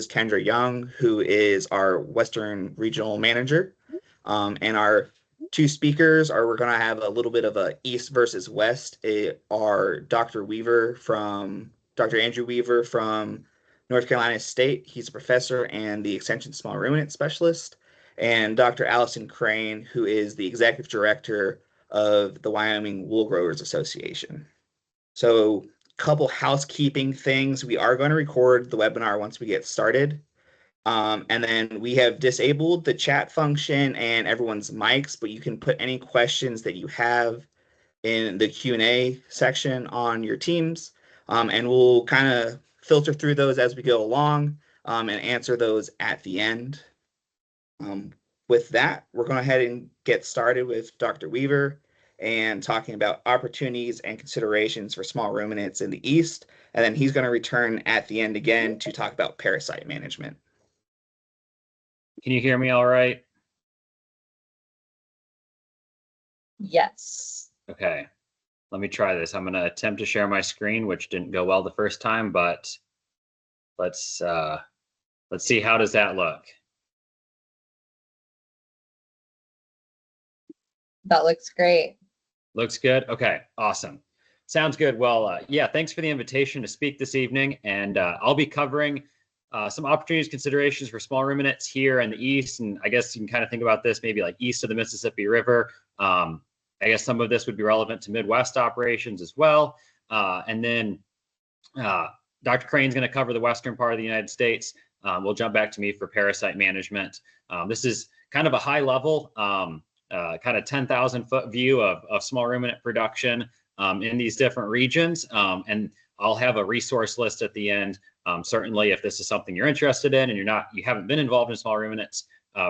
Kendra Young, who is our Western Regional Manager. And our two speakers we're going to have a little bit of a East versus West. Are Dr. Andrew Weaver from North Carolina State. He's a professor and the Extension Small Ruminant Specialist. And Dr. Alison Crane, who is the Executive Director of the Wyoming Wool Growers Association. So a couple housekeeping things. We are going to record the webinar once we get started. And then we have disabled the chat function and everyone's mics, but you can put any questions that you have in the Q&A section on your Teams, and we'll kind of filter through those as we go along and answer those at the end. With that, we're going to go ahead and get started with Dr. Weaver and talking about opportunities and considerations for small ruminants in the East. And then he's going to return at the end again to talk about parasite management. Can you hear me all right? Yes. Okay, let me try this. I'm going to attempt to share my screen, which didn't go well the first time, but let's see, how does that look? That looks great. Looks good. Okay, awesome. Sounds good. Well, yeah, thanks for the invitation to speak this evening, and I'll be covering some opportunities, considerations for small ruminants here in the East, and I guess you can kind of think about this maybe like east of the Mississippi River. I guess some of this would be relevant to Midwest operations as well. And then Dr. Crane's going to cover the western part of the United States. We'll jump back to me for parasite management. This is kind of a high level, kind of 10,000 foot view of small ruminant production in these different regions. And I'll have a resource list at the end. Certainly, if this is something you're interested in and you haven't been involved in small ruminants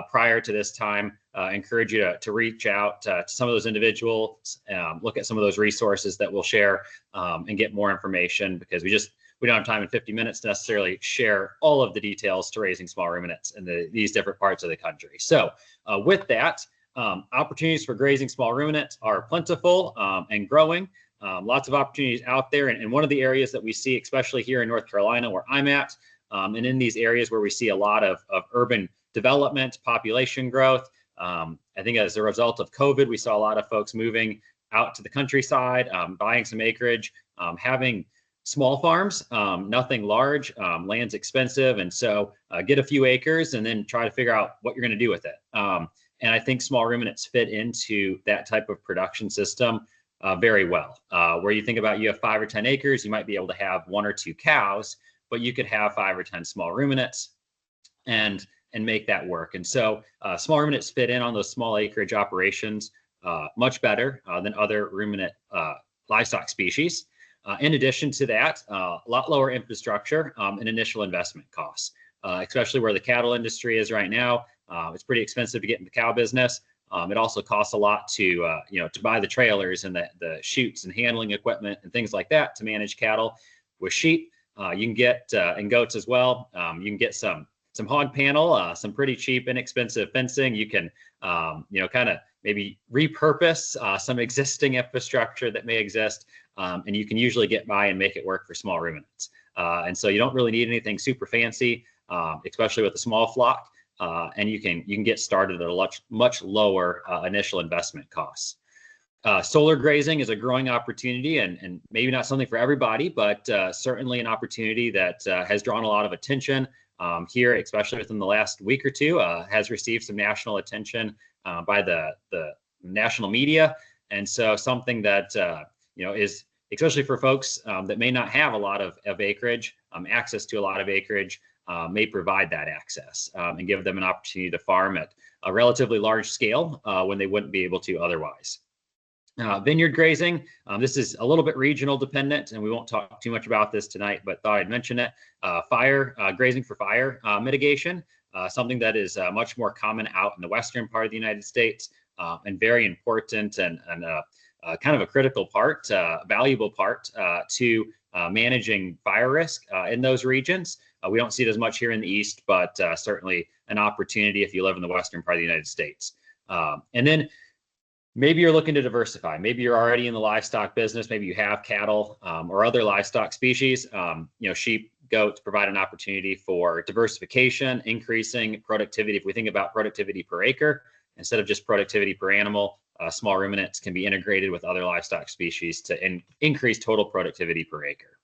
prior to this time, encourage you to reach out to some of those individuals, look at some of those resources that we'll share, and get more information, because we don't have time in 50 minutes to necessarily share all of the details to raising small ruminants in these different parts of the country. So with that, opportunities for grazing small ruminants are plentiful and growing. Lots of opportunities out there. And one of the areas that we see, especially here in North Carolina, where I'm at, and in these areas where we see a lot of urban development, population growth. I think as a result of COVID, we saw a lot of folks moving out to the countryside, buying some acreage, having small farms, nothing large. Land's expensive. And so get a few acres and then try to figure out what you're going to do with it. And I think small ruminants fit into that type of production system very well. Where you think about, you have 5 or 10 acres, you might be able to have 1 or 2 cows, but you could have 5 or 10 small ruminants and make that work. And so small ruminants fit in on those small acreage operations much better than other ruminant livestock species. In addition to that, a lot lower infrastructure and initial investment costs, especially where the cattle industry is right now. It's pretty expensive to get in the cow business. It also costs a lot to buy the trailers and the chutes and handling equipment and things like that to manage cattle. With sheep, you can get, and goats as well, you can get some hog panel, some pretty cheap, inexpensive fencing. You can, kind of maybe repurpose some existing infrastructure that may exist, and you can usually get by and make it work for small ruminants. And so you don't really need anything super fancy, especially with a small flock, and you can get started at a much lower initial investment costs. Solar grazing is a growing opportunity, and maybe not something for everybody, but certainly an opportunity that has drawn a lot of attention here, especially within the last week or two, has received some national attention by the national media. And so something that, is, especially for folks that may not have a lot of acreage, access to a lot of acreage, may provide that access and give them an opportunity to farm at a relatively large scale when they wouldn't be able to otherwise. Vineyard grazing, this is a little bit regional dependent, and we won't talk too much about this tonight, but thought I'd mention it. Grazing for fire mitigation, something that is much more common out in the western part of the United States, and very important and kind of a critical part, valuable part to managing fire risk in those regions. We don't see it as much here in the East, but certainly an opportunity if you live in the western part of the United States. And then maybe you're looking to diversify. Maybe you're already in the livestock business. Maybe you have cattle or other livestock species. Sheep goats provide an opportunity for diversification, increasing productivity. If we think about productivity per acre, instead of just productivity per animal, small ruminants can be integrated with other livestock species to increase total productivity per acre.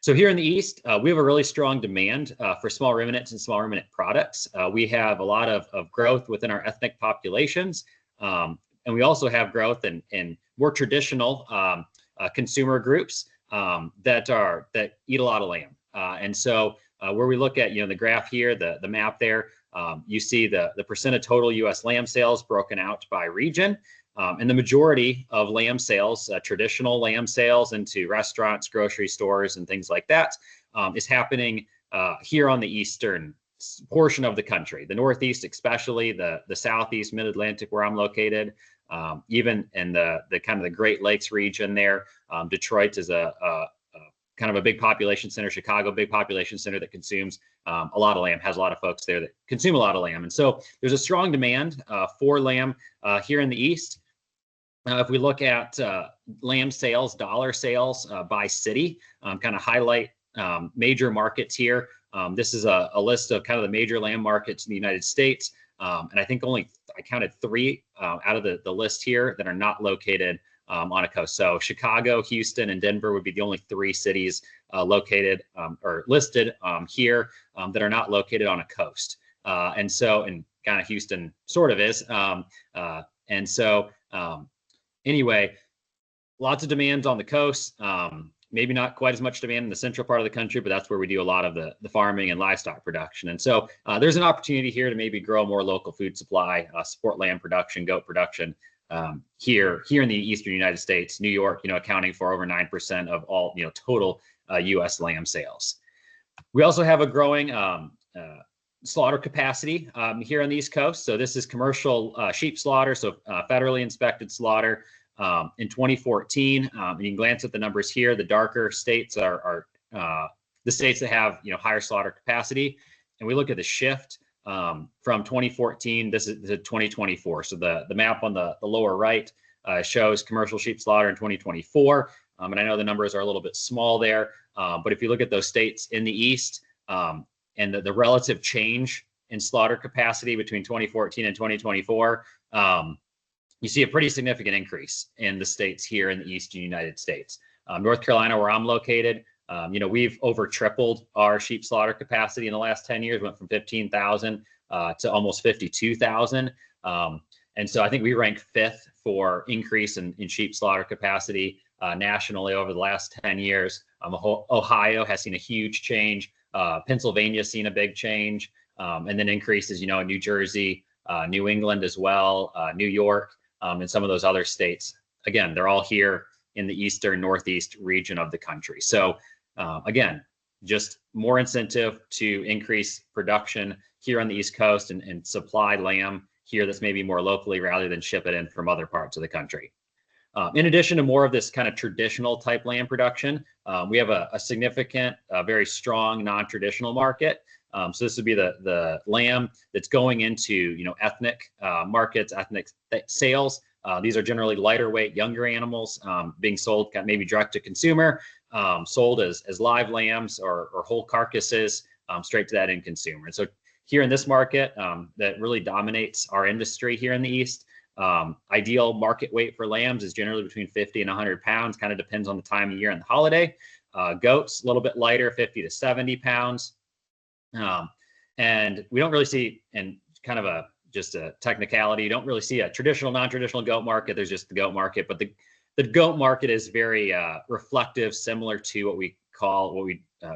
So here in the East, we have a really strong demand for small ruminants and small ruminant products. We have a lot of growth within our ethnic populations. And we also have growth in more traditional consumer groups that eat a lot of lamb. And so where we look at, the graph here, the map there, you see the percent of total U.S. lamb sales broken out by region. And the majority of lamb sales, traditional lamb sales into restaurants, grocery stores, and things like that, is happening here on the eastern portion of the country, the Northeast, especially the Southeast, Mid-Atlantic, where I'm located, even in the kind of the Great Lakes region there. Detroit is a kind of a big population center. Chicago, big population center that consumes a lot of lamb, has a lot of folks there that consume a lot of lamb. And so there's a strong demand for lamb here in the East. If we look at lamb sales, dollar sales by city, kind of highlight major markets here. This is a list of kind of the major lamb markets in the United States. And I think I counted 3 out of the list here that are not located on a coast. So Chicago, Houston, and Denver would be the only 3 cities located or listed here that are not located on a coast. And kind of Houston sort of is. Anyway, lots of demands on the coast. Maybe not quite as much demand in the central part of the country, but that's where we do a lot of the farming and livestock production. And so there's an opportunity here to maybe grow more local food supply, support lamb production, goat production here in the eastern United States, New York, accounting for over 9% of all, total U.S. lamb sales. We also have a growing slaughter capacity here on the East Coast. So this is commercial sheep slaughter, so federally inspected slaughter. In 2014, you can glance at the numbers here. The darker states are the states that have higher slaughter capacity, and we look at the shift from 2014. This is to 2024. So the map on the lower right shows commercial sheep slaughter in 2024, and I know the numbers are a little bit small there, but if you look at those states in the East and the relative change in slaughter capacity between 2014 and 2024. You see a pretty significant increase in the states here in the eastern United States. North Carolina, where I'm located, we've over tripled our sheep slaughter capacity in the last 10 years, went from 15,000 to almost 52,000. And so I think we rank 5th for increase in sheep slaughter capacity nationally over the last 10 years. Ohio has seen a huge change. Pennsylvania's seen a big change, and then increases, in New Jersey, New England as well, New York, and some of those other states. Again, they're all here in the eastern northeast region of the country. So again, just more incentive to increase production here on the East Coast and supply lamb here that's maybe more locally rather than ship it in from other parts of the country. In addition to more of this kind of traditional type lamb production, we have a significant, very strong non-traditional market. So this would be the lamb that's going into ethnic markets, ethnic sales. These are generally lighter weight, younger animals being sold maybe direct to consumer, sold as live lambs or whole carcasses straight to that end consumer. And so here in this market that really dominates our industry here in the East, ideal market weight for lambs is generally between 50 and 100 pounds, kind of depends on the time of year and the holiday. Goats, a little bit lighter, 50 to 70 pounds. And we don't really see, and kind of just a technicality, you don't really see a traditional, non-traditional goat market. There's just the goat market, but the goat market is very reflective, similar to what we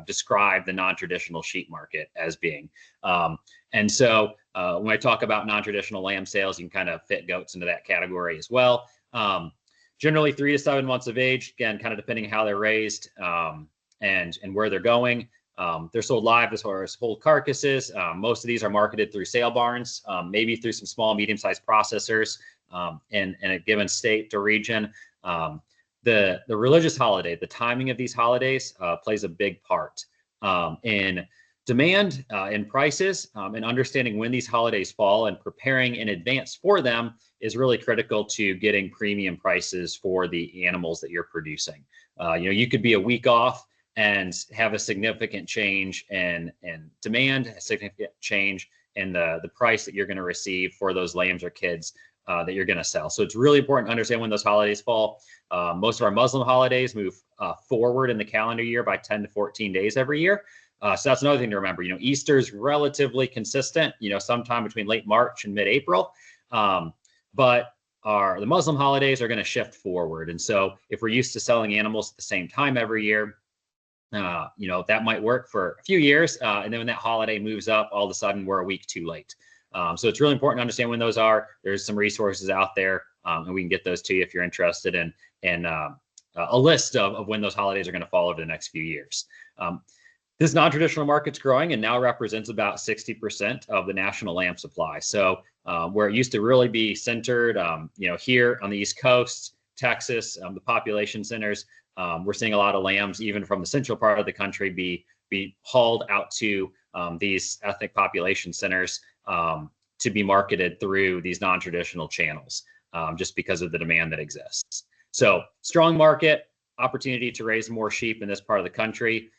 describe the non-traditional sheep market as being. And so when I talk about non-traditional lamb sales, you can kind of fit goats into that category as well. Generally 3 to 7 months of age, again, kind of depending how they're raised and where they're going. They're sold live as far as whole carcasses. Most of these are marketed through sale barns, maybe through some small, medium-sized processors in a given state or region. The religious holiday, the timing of these holidays plays a big part in demand, in prices, and understanding when these holidays fall and preparing in advance for them is really critical to getting premium prices for the animals that you're producing. You could be a week off and have a significant change in demand, a significant change in the price that you're going to receive for those lambs or kids that you're going to sell. So it's really important to understand when those holidays fall. Most of our Muslim holidays move forward in the calendar year by 10 to 14 days every year. So that's another thing to remember. Easter is relatively consistent, sometime between late March and mid-April. But the Muslim holidays are going to shift forward. And so if we're used to selling animals at the same time every year, that might work for a few years. And then when that holiday moves up, all of a sudden we're a week too late. So it's really important to understand when those are. There's some resources out there, and we can get those to you if you're interested in a list of when those holidays are going to fall over the next few years. This non-traditional market's growing and now represents about 60% of the national lamb supply. So where it used to really be centered, here on the East Coast, Texas, the population centers, we're seeing a lot of lambs, even from the central part of the country, be hauled out to these ethnic population centers to be marketed through these non-traditional channels, just because of the demand that exists. So strong market, opportunity to raise more sheep in this part of the country.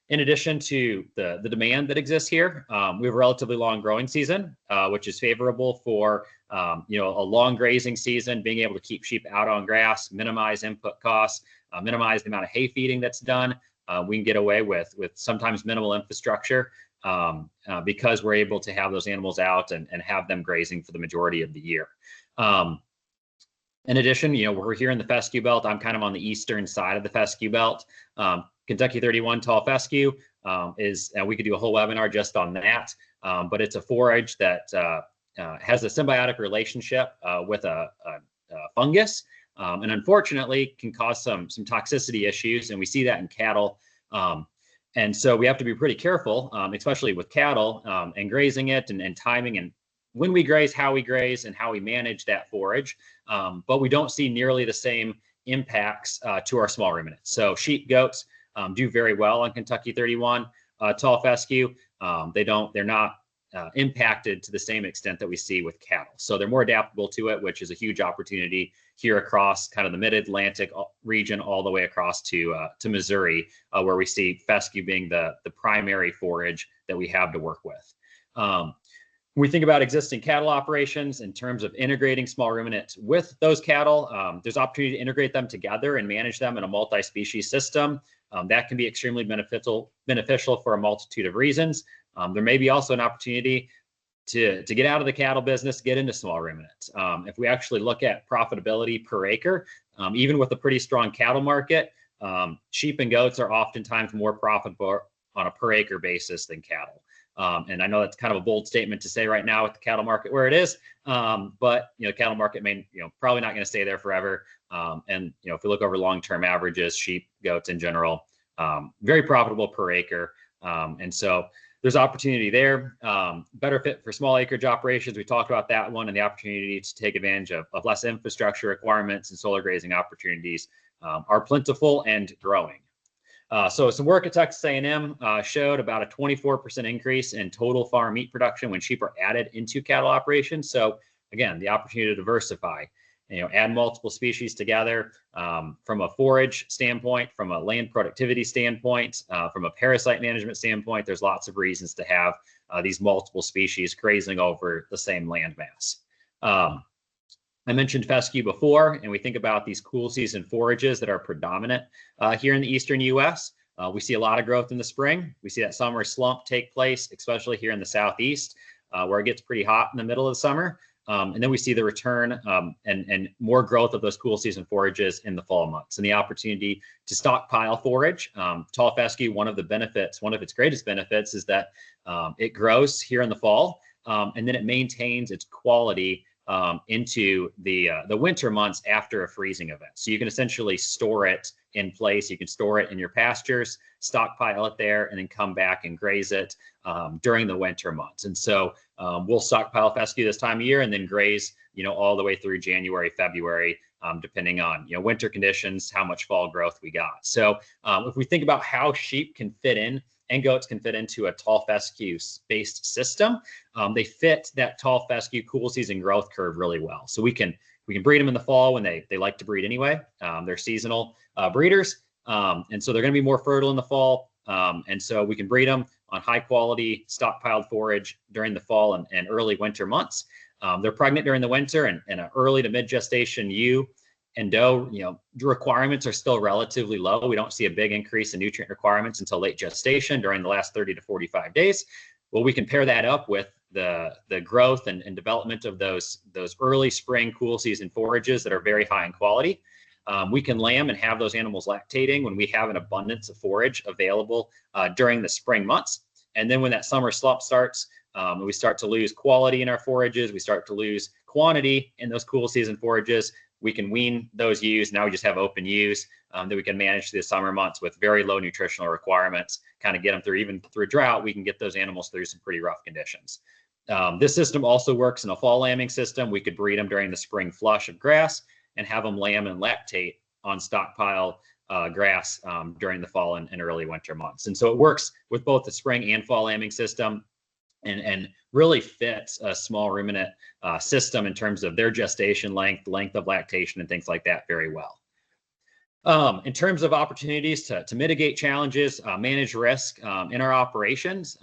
In addition to the demand that exists here, we have a relatively long growing season, which is favorable for a long grazing season, being able to keep sheep out on grass, minimize input costs, minimize the amount of hay feeding that's done. We can get away with sometimes minimal infrastructure because we're able to have those animals out and have them grazing for the majority of the year. In addition, we're here in the fescue belt. I'm kind of on the eastern side of the fescue belt. Kentucky 31 tall fescue we could do a whole webinar just on that, but it's a forage that has a symbiotic relationship with a fungus, and unfortunately can cause some toxicity issues, and we see that in cattle. And so we have to be pretty careful, especially with cattle, and grazing it and timing and when we graze, how we graze, and how we manage that forage. But we don't see nearly the same impacts to our small ruminants. So sheep, goats do very well on Kentucky 31 tall fescue. They're not impacted to the same extent that we see with cattle. So they're more adaptable to it, which is a huge opportunity here across kind of the mid-Atlantic region all the way across to Missouri, where we see fescue being the primary forage that we have to work with. When we think about existing cattle operations in terms of integrating small ruminants with those cattle, there's opportunity to integrate them together and manage them in a multi-species system. That can be extremely beneficial for a multitude of reasons. There may be also an opportunity to get out of the cattle business, get into small ruminants. If we actually look at profitability per acre, even with a pretty strong cattle market, sheep and goats are oftentimes more profitable on a per acre basis than cattle. And I know that's kind of a bold statement to say right now with the cattle market where it is, but cattle market may probably not going to stay there forever. And if we look over long-term averages, sheep, goats in general, very profitable per acre. And so there's opportunity there. Better fit for small acreage operations. We talked about that one, and the opportunity to take advantage of less infrastructure requirements and solar grazing opportunities are plentiful and growing. So some work at Texas A&M showed about a 24% increase in total farm meat production when sheep are added into cattle operations. So again, the opportunity to diversify, add multiple species together from a forage standpoint, from a land productivity standpoint, from a parasite management standpoint. There's lots of reasons to have these multiple species grazing over the same land mass. I mentioned fescue before, and we think about these cool season forages that are predominant here in the eastern U.S. We see a lot of growth in the spring. We see that summer slump take place, especially here in the southeast, where it gets pretty hot in the middle of the summer. And then we see the return and more growth of those cool season forages in the fall months, and the opportunity to stockpile forage. Tall fescue, one of its greatest benefits is that it grows here in the fall, and then it maintains its quality into the winter months after a freezing event. So you can essentially store it in place. You can store it in your pastures, stockpile it there, and then come back and graze it during the winter months. And so we'll stockpile fescue this time of year and then graze, all the way through January, February, depending on, winter conditions, how much fall growth we got. So if we think about how sheep can fit in and goats can fit into a tall fescue-based system, they fit that tall fescue cool season growth curve really well. So we can breed them in the fall when they like to breed anyway. They're seasonal breeders. And so they're going to be more fertile in the fall. And so we can breed them on high quality stockpiled forage during the fall and early winter months. They're pregnant during the winter and an early to mid gestation ewe and doe, the requirements are still relatively low. We don't see a big increase in nutrient requirements until late gestation during the last 30 to 45 days. Well, we can pair that up with the growth and development of those early spring cool season forages that are very high in quality. We can lamb and have those animals lactating when we have an abundance of forage available during the spring months. And then when that summer slump starts, we start to lose quality in our forages, we start to lose quantity in those cool season forages, we can wean those ewes. Now we just have open ewes that we can manage through the summer months with very low nutritional requirements, kind of get them through, even through drought, we can get those animals through some pretty rough conditions. This system also works in a fall lambing system. We could breed them during the spring flush of grass and have them lamb and lactate on stockpile grass during the fall and early winter months. And so it works with both the spring and fall lambing system and really fits a small ruminant system in terms of their gestation length of lactation and things like that very well. In terms of opportunities to mitigate challenges, manage risk in our operations,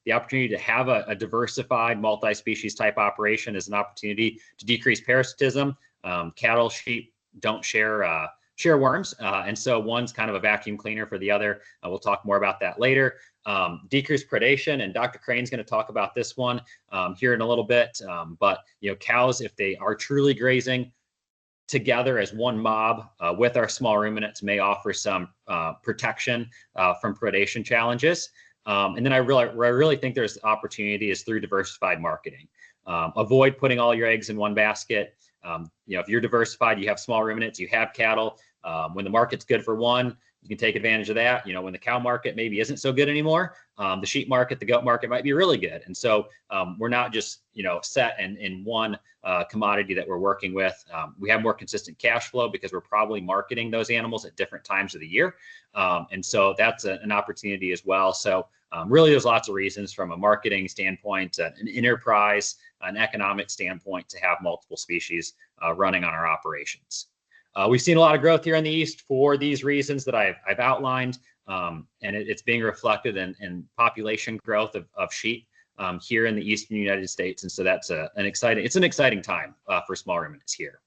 the opportunity to have a diversified multi-species type operation is an opportunity to decrease parasitism. Cattle, sheep don't share worms, and so one's kind of a vacuum cleaner for the other. We'll talk more about that later. Decreased predation, and Dr. Crane's going to talk about this one here in a little bit. But cows, if they are truly grazing together as one mob with our small ruminants, may offer some protection from predation challenges. And then where I really think there's opportunity is through diversified marketing. Avoid putting all your eggs in one basket. If you're diversified, you have small ruminants, you have cattle. When the market's good for one, you can take advantage of that. When the cow market maybe isn't so good anymore, the sheep market, the goat market might be really good. And so we're not just, set in one commodity that we're working with. We have more consistent cash flow because we're probably marketing those animals at different times of the year. And so that's an opportunity as well. So really, there's lots of reasons from a marketing standpoint, an enterprise, an economic standpoint to have multiple species running on our operations. We've seen a lot of growth here in the East for these reasons that I've outlined, and it's being reflected in population growth of sheep here in the Eastern United States. And so that's an exciting time for small ruminants here.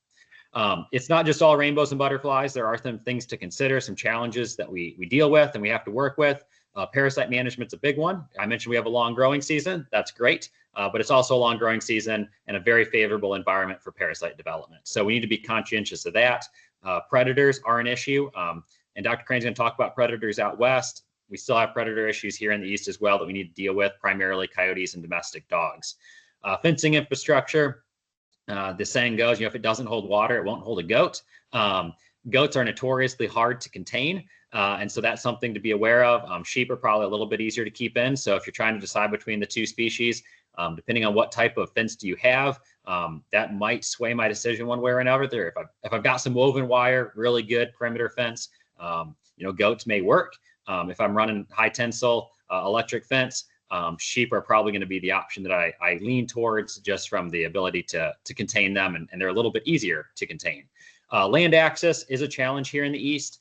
It's not just all rainbows and butterflies. There are some things to consider, some challenges that we deal with and we have to work with. Parasite management's a big one. I mentioned we have a long growing season. That's great. But it's also a long growing season and a very favorable environment for parasite development. So we need to be conscientious of that. Predators are an issue. And Dr. Crane's going to talk about predators out west. We still have predator issues here in the East as well that we need to deal with, primarily coyotes and domestic dogs. Fencing infrastructure. The saying goes, if it doesn't hold water, it won't hold a goat. Goats are notoriously hard to contain. And so that's something to be aware of. Sheep are probably a little bit easier to keep in. So if you're trying to decide between the two species, depending on what type of fence do you have, that might sway my decision one way or another. If I've got some woven wire, really good perimeter fence, goats may work. If I'm running high tensile electric fence, sheep are probably going to be the option that I lean towards just from the ability to contain them, and they're a little bit easier to contain. Land access is a challenge here in the East.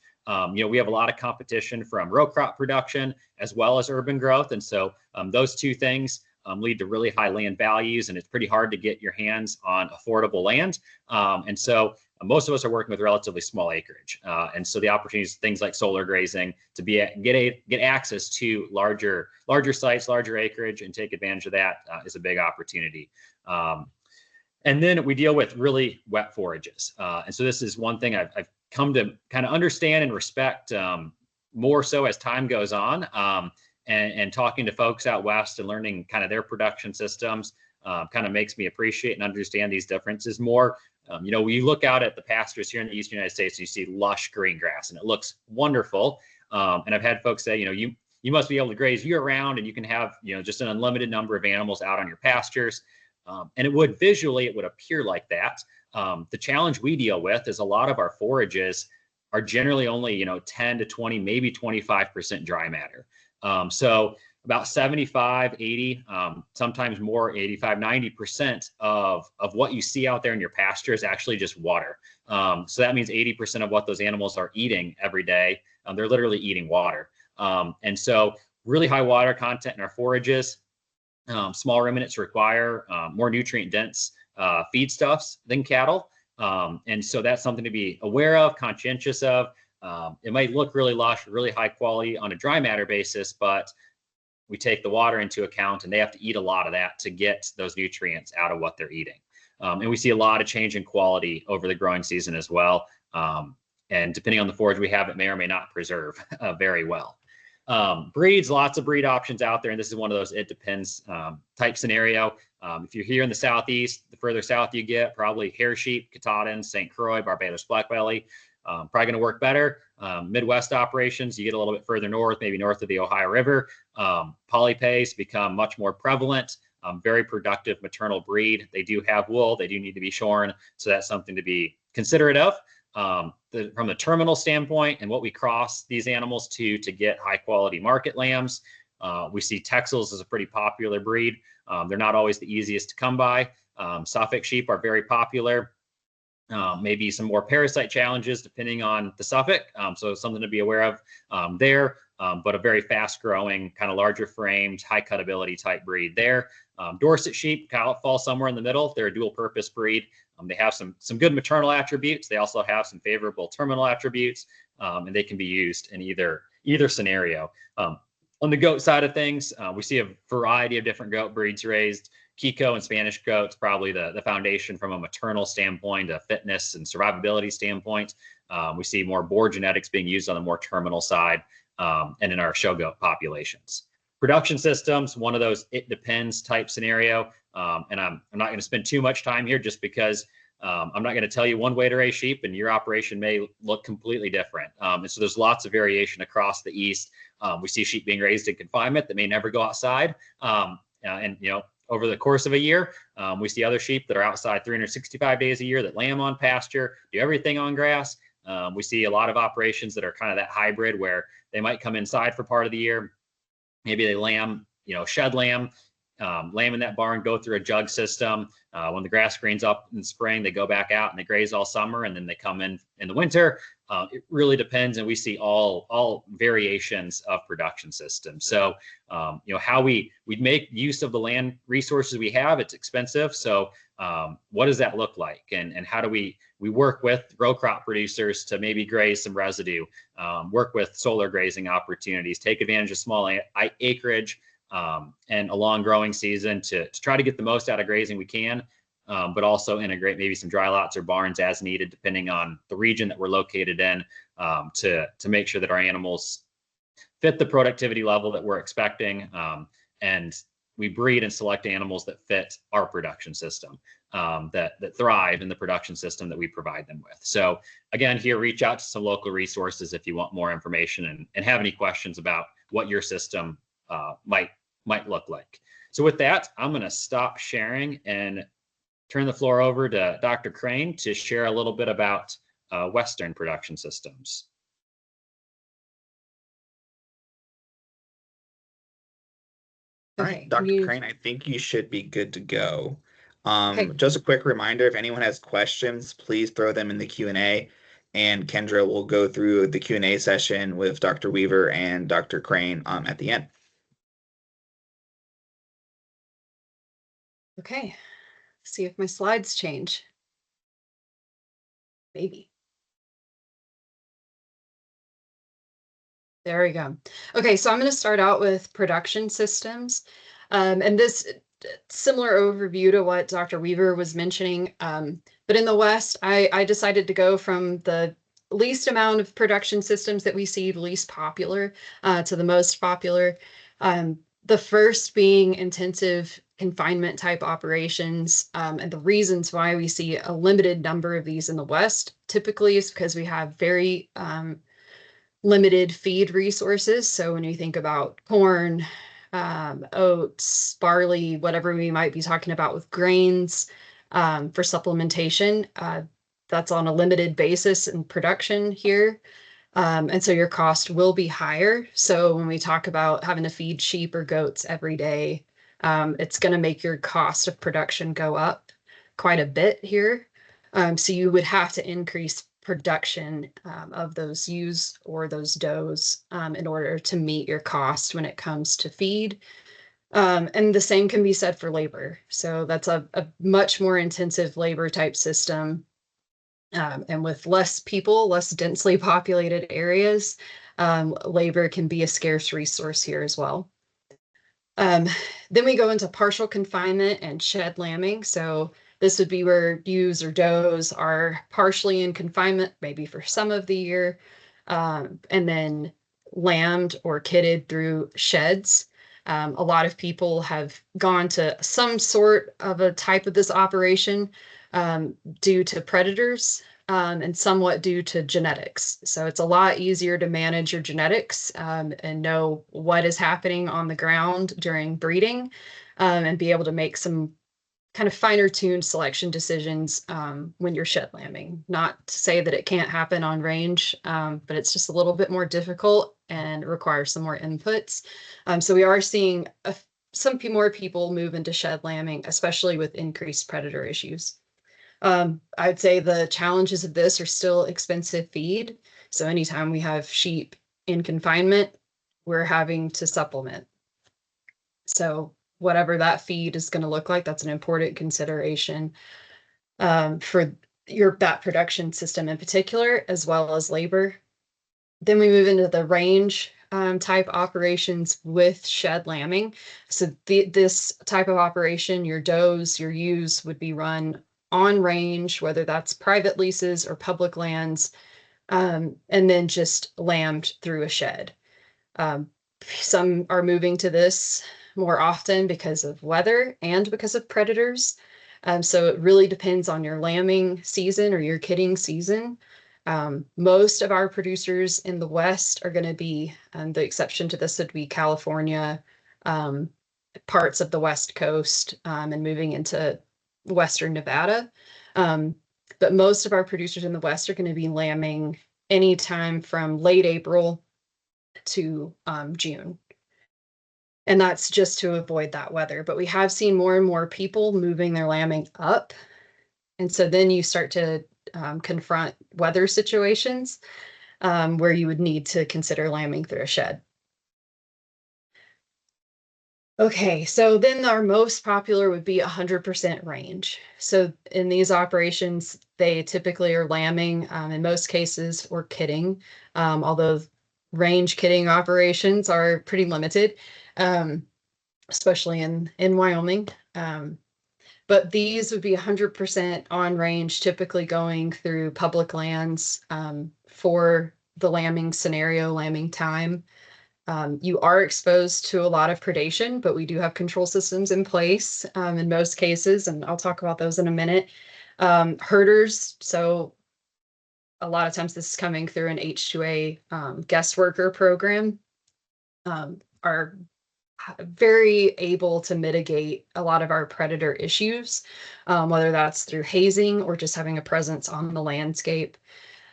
We have a lot of competition from row crop production as well as urban growth. And so those two things lead to really high land values, and it's pretty hard to get your hands on affordable land. And so most of us are working with relatively small acreage. And so the opportunities, things like solar grazing, to get access to larger sites, larger acreage, and take advantage of that is a big opportunity. And then we deal with really wet forages. And so this is one thing I've come to kind of understand and respect more so as time goes on. And talking to folks out west and learning kind of their production systems kind of makes me appreciate and understand these differences more. We look out at the pastures here in the Eastern United States, and you see lush green grass, and it looks wonderful. And I've had folks say, you must be able to graze year round, and you can have, just an unlimited number of animals out on your pastures. And it would appear like that. The challenge we deal with is a lot of our forages are generally only, 10 to 20, maybe 25% dry matter. So about 75, 80, sometimes more, 85, 90% of what you see out there in your pasture is actually just water. So that means 80% of what those animals are eating every day they're literally eating water. And so really high water content in our forages. Small ruminants require more nutrient dense feedstuffs than cattle. And so that's something to be aware of, conscientious of. It might look really lush, really high quality on a dry matter basis, but we take the water into account and they have to eat a lot of that to get those nutrients out of what they're eating. And we see a lot of change in quality over the growing season as well. And depending on the forage we have, it may or may not preserve very well. Breeds, lots of breed options out there. And this is one of those it depends type scenario. If you're here in the Southeast, the further south you get, probably hair sheep, Katahdin, St. Croix, Barbados Black Belly, probably going to work better. Midwest operations, you get a little bit further north, maybe north of the Ohio River. Polypays become much more prevalent. Very productive maternal breed. They do have wool. They do need to be shorn. So that's something to be considerate of. From the terminal standpoint and what we cross these animals to get high quality market lambs, we see Texels as a pretty popular breed. They're not always the easiest to come by. Suffolk sheep are very popular. Maybe some more parasite challenges depending on the Suffolk. So something to be aware of there, but a very fast growing, kind of larger framed, high cutability type breed there. Dorset sheep fall somewhere in the middle. They're a dual purpose breed. They have some good maternal attributes. They also have some favorable terminal attributes, and they can be used in either scenario. On the goat side of things, we see a variety of different goat breeds raised. Kiko and Spanish goats, probably the foundation from a maternal standpoint, a fitness and survivability standpoint. We see more boar genetics being used on the more terminal side and in our show goat populations. Production systems, one of those it depends type scenario. And I'm not going to spend too much time here just because I'm not going to tell you one way to raise sheep and your operation may look completely different. And so there's lots of variation across the East. We see sheep being raised in confinement that may never go outside. And, you know, over the course of a year, we see other sheep that are outside 365 days a year that lamb on pasture, do everything on grass. We see a lot of operations that are kind of that hybrid where they might come inside for part of the year. Maybe they lamb, you know, shed lamb in that barn, go through a jug system. When the grass greens up in the spring, they go back out and they graze all summer, and then they come in the winter. It really depends, and we see all variations of production systems. So, you know, how we make use of the land resources we have, it's expensive. So what does that look like? And how do we work with row crop producers to maybe graze some residue, work with solar grazing opportunities, take advantage of small acreage, and a long growing season to try to get the most out of grazing we can, but also integrate maybe some dry lots or barns as needed, depending on the region that we're located in, to make sure that our animals fit the productivity level that we're expecting. And we breed and select animals that fit our production system, that thrive in the production system that we provide them with. So again, here, reach out to some local resources if you want more information and have any questions about what your system might look like. So with that, I'm going to stop sharing and turn the floor over to Dr. Crane to share a little bit about Western production systems. All right, Dr. Crane, I think you should be good to go. Just a quick reminder, if anyone has questions, please throw them in the Q&A, and Kendra will go through the Q&A session with Dr. Weaver and Dr. Crane at the end. Okay, see if my slides change. Maybe. There we go. Okay, so I'm going to start out with production systems. And this similar overview to what Dr. Weaver was mentioning. But in the West, I decided to go from the least amount of production systems that we see, the least popular, to the most popular. The first being intensive confinement type operations. And the reasons why we see a limited number of these in the West typically is because we have very limited feed resources. So when you think about corn, oats, barley, whatever we might be talking about with grains for supplementation, that's on a limited basis in production here. And so your cost will be higher. So when we talk about having to feed sheep or goats every day, it's going to make your cost of production go up quite a bit here. So you would have to increase production of those ewes or those does in order to meet your cost when it comes to feed. And the same can be said for labor. So that's a much more intensive labor type system. And with less people, less densely populated areas, labor can be a scarce resource here as well. Then we go into partial confinement and shed lambing. So this would be where ewes or does are partially in confinement, maybe for some of the year, and then lambed or kitted through sheds. A lot of people have gone to some sort of a type of this operation due to predators and somewhat due to genetics. So it's a lot easier to manage your genetics and know what is happening on the ground during breeding and be able to make some kind of finer tuned selection decisions when you're shed lambing. Not to say that it can't happen on range, but it's just a little bit more difficult and requires some more inputs. So we are seeing some more people move into shed lambing, especially with increased predator issues. I'd say the challenges of this are still expensive feed. So anytime we have sheep in confinement, we're having to supplement. So whatever that feed is going to look like, that's an important consideration for that production system in particular, as well as labor. Then we move into the range type operations with shed lambing. So this type of operation, your does, your ewes would be run on range, whether that's private leases or public lands, and then just lambed through a shed. Some are moving to this more often because of weather and because of predators. So it really depends on your lambing season or your kidding season. Most of our producers in the West are going to be, the exception to this would be California, parts of the West Coast, and moving into Western Nevada. But most of our producers in the West are going to be lambing anytime from late April to June. And that's just to avoid that weather. But we have seen more and more people moving their lambing up. And so then you start to confront weather situations where you would need to consider lambing through a shed. Okay, so then our most popular would be 100% range. So in these operations, they typically are lambing, in most cases, or kidding, although range kidding operations are pretty limited, especially in Wyoming. But these would be 100% on range, typically going through public lands for the lambing scenario, lambing time. You are exposed to a lot of predation, but we do have control systems in place in most cases, and I'll talk about those in a minute. Herders, so a lot of times this is coming through an H2A guest worker program, are very able to mitigate a lot of our predator issues, whether that's through hazing or just having a presence on the landscape.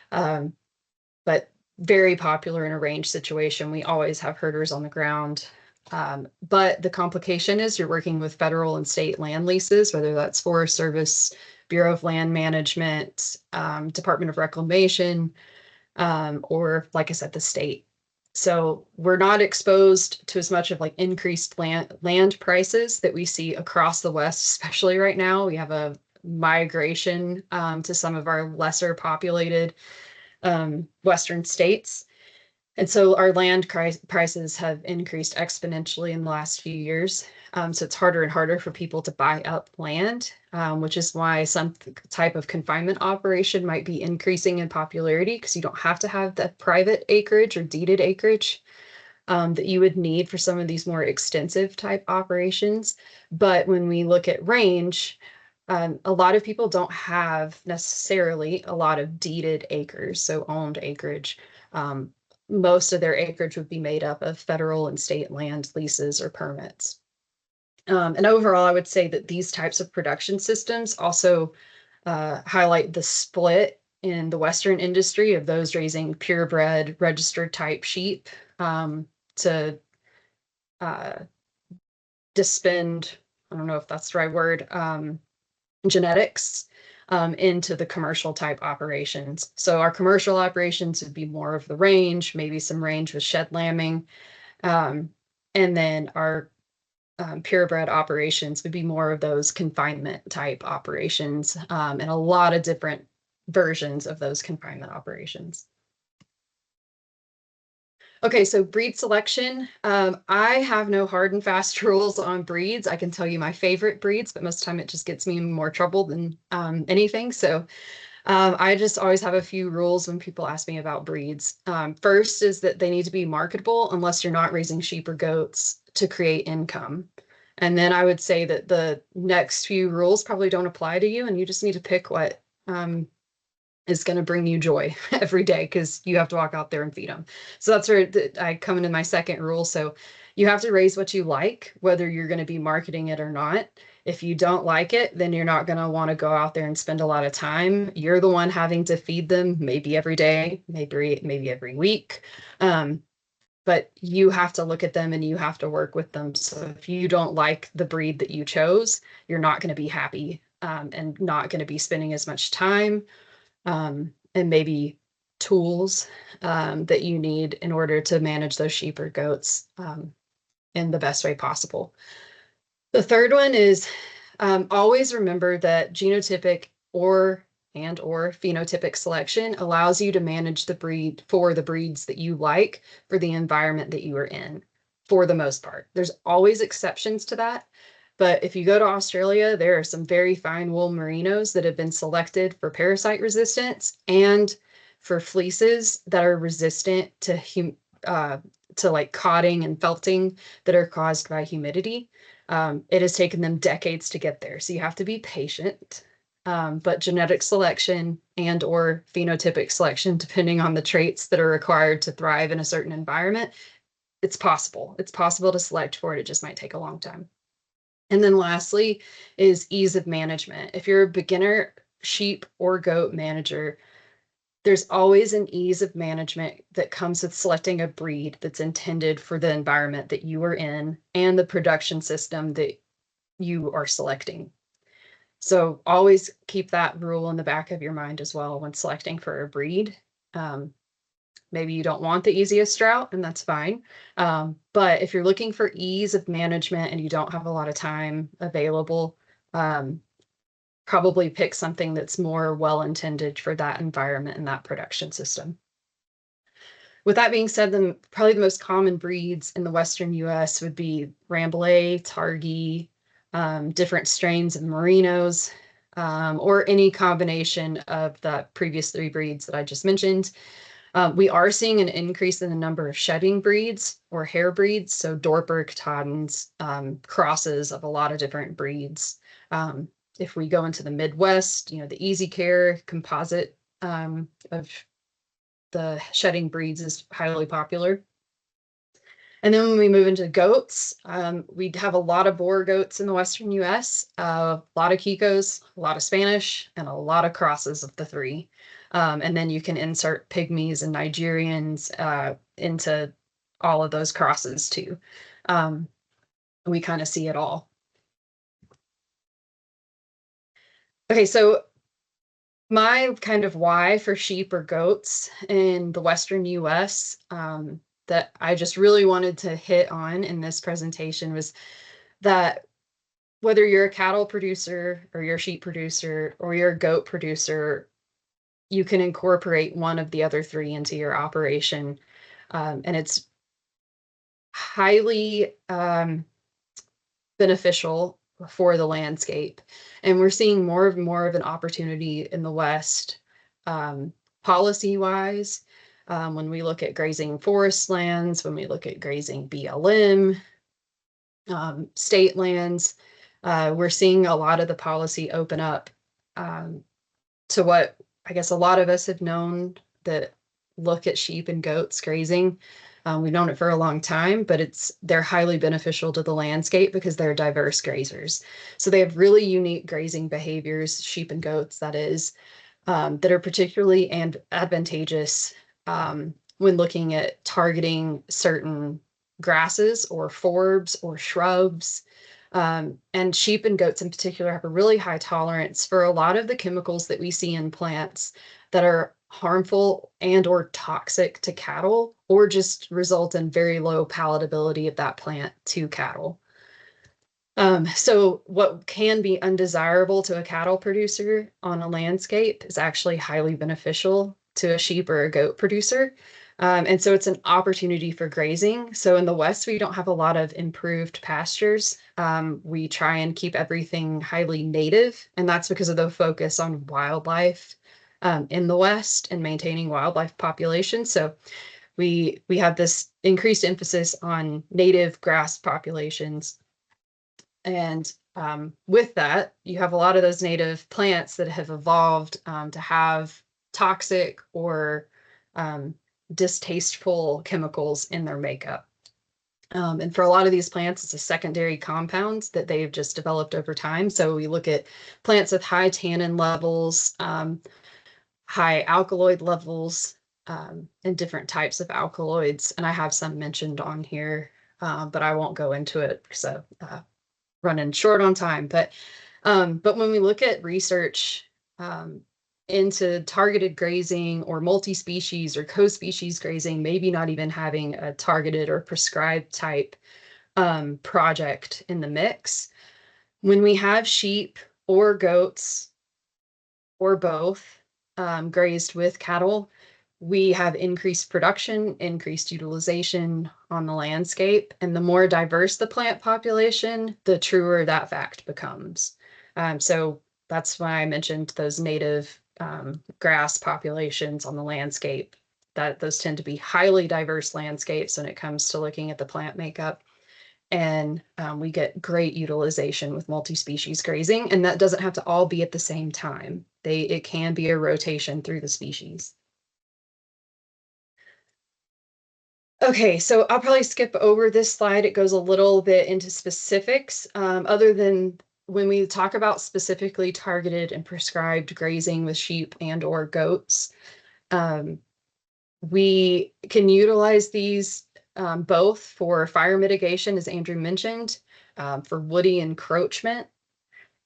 But very popular in a range situation. We always have herders on the ground. But the complication is you're working with federal and state land leases, whether that's Forest Service, Bureau of Land Management, Department of Reclamation, or like I said, the state. So we're not exposed to as much of like increased land prices that we see across the West, especially right now. We have a migration to some of our lesser populated Western states. And so our land prices have increased exponentially in the last few years. So it's harder and harder for people to buy up land, which is why some type of confinement operation might be increasing in popularity, because you don't have to have the private acreage or deeded acreage that you would need for some of these more extensive type operations. But when we look at range, a lot of people don't have necessarily a lot of deeded acres, so owned acreage. Most of their acreage would be made up of federal and state land leases or permits. And overall, I would say that these types of production systems also highlight the split in the Western industry of those raising purebred, registered type sheep to dispend, I don't know if that's the right word, genetics into the commercial type operations. So our commercial operations would be more of the range, maybe some range with shed lambing. And then our purebred operations would be more of those confinement type operations, and a lot of different versions of those confinement operations. Okay, so breed selection. I have no hard and fast rules on breeds. I can tell you my favorite breeds, but most of the time it just gets me in more trouble than anything. So I just always have a few rules when people ask me about breeds. First is that they need to be marketable unless you're not raising sheep or goats to create income. And then I would say that the next few rules probably don't apply to you, and you just need to pick what is going to bring you joy every day, because you have to walk out there and feed them. So that's where I come into my second rule. So you have to raise what you like, whether you're going to be marketing it or not. If you don't like it, then you're not going to want to go out there and spend a lot of time. You're the one having to feed them, maybe every day, maybe every week. But you have to look at them and you have to work with them. So if you don't like the breed that you chose, you're not going to be happy, and not going to be spending as much time and maybe tools that you need in order to manage those sheep or goats in the best way possible. The third one is always remember that genotypic or phenotypic selection allows you to manage the breed for the breeds that you like for the environment that you are in, for the most part. There's always exceptions to that. But if you go to Australia, there are some very fine wool merinos that have been selected for parasite resistance and for fleeces that are resistant to like cotting and felting that are caused by humidity. It has taken them decades to get there, so you have to be patient. But genetic selection and or phenotypic selection, depending on the traits that are required to thrive in a certain environment, it's possible. It's possible to select for it. It just might take a long time. And then lastly is ease of management. If you're a beginner sheep or goat manager, there's always an ease of management that comes with selecting a breed that's intended for the environment that you are in and the production system that you are selecting. So always keep that rule in the back of your mind as well when selecting for a breed. Maybe you don't want the easiest route, and that's fine. But if you're looking for ease of management and you don't have a lot of time available, probably pick something that's more well-intended for that environment and that production system. With that being said, probably the most common breeds in the Western US would be Rambouillet, Targhee, different strains of merinos, or any combination of the previous three breeds that I just mentioned. We are seeing an increase in the number of shedding breeds or hair breeds, so Dorper, Katahdins, crosses of a lot of different breeds. If we go into the Midwest, the Easy Care composite of the shedding breeds is highly popular. And then when we move into goats, we have a lot of Boer goats in the Western US, a lot of Kikos, a lot of Spanish, and a lot of crosses of the three. And then you can insert pygmies and Nigerians into all of those crosses too. We kind of see it all. Okay, so my kind of why for sheep or goats in the Western US that I just really wanted to hit on in this presentation was that whether you're a cattle producer or you're a sheep producer or you're a goat producer, you can incorporate one of the other three into your operation. And it's highly beneficial for the landscape. And we're seeing more of an opportunity in the West, policy-wise, when we look at grazing forest lands, when we look at grazing BLM, state lands, we're seeing a lot of the policy open up to what I guess a lot of us have known that look at sheep and goats grazing. We've known it for a long time, but they're highly beneficial to the landscape because they're diverse grazers. So they have really unique grazing behaviors, sheep and goats, that is, that are particularly advantageous when looking at targeting certain grasses or forbs or shrubs And sheep and goats in particular have a really high tolerance for a lot of the chemicals that we see in plants that are harmful and or toxic to cattle, or just result in very low palatability of that plant to cattle. So what can be undesirable to a cattle producer on a landscape is actually highly beneficial to a sheep or a goat producer. And so it's an opportunity for grazing. So in the West, we don't have a lot of improved pastures. We try and keep everything highly native, and that's because of the focus on wildlife in the West and maintaining wildlife populations. So we have this increased emphasis on native grass populations. And with that, you have a lot of those native plants that have evolved to have toxic or distasteful chemicals in their makeup. And for a lot of these plants, it's a secondary compound that they've just developed over time. So we look at plants with high tannin levels, high alkaloid levels, and different types of alkaloids. And I have some mentioned on here, but I won't go into it because running short on time. But when we look at research into targeted grazing or multi-species or co-species grazing, maybe not even having a targeted or prescribed type project in the mix, when we have sheep or goats or both grazed with cattle, we have increased production, increased utilization on the landscape, and the more diverse the plant population, the truer that fact becomes. So that's why I mentioned those native grass populations on the landscape, that those tend to be highly diverse landscapes when it comes to looking at the plant makeup. And we get great utilization with multi-species grazing, and that doesn't have to all be at the same time. It can be a rotation through the species. Okay, so I'll probably skip over this slide. It goes a little bit into specifics, other than when we talk about specifically targeted and prescribed grazing with sheep and or goats. We can utilize these both for fire mitigation, as Andrew mentioned, for woody encroachment,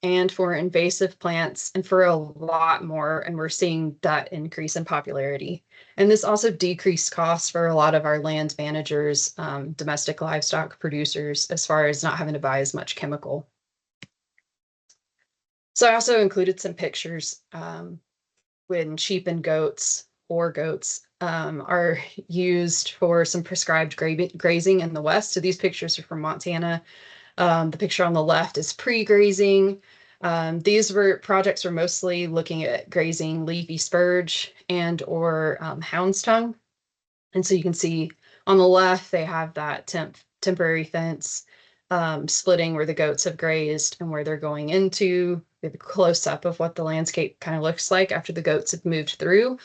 and for invasive plants, and for a lot more. And we're seeing that increase in popularity. And this also decreased costs for a lot of our land managers, domestic livestock producers, as far as not having to buy as much chemical. So I also included some pictures when sheep and goats or goats are used for some prescribed grazing in the West. So these pictures are from Montana. The picture on the left is pre-grazing. These projects were mostly looking at grazing leafy spurge and or hound's tongue. And so you can see on the left, they have that temporary fence splitting where the goats have grazed and where they're going into. We have a close-up of what the landscape kind of looks like after the goats have moved through.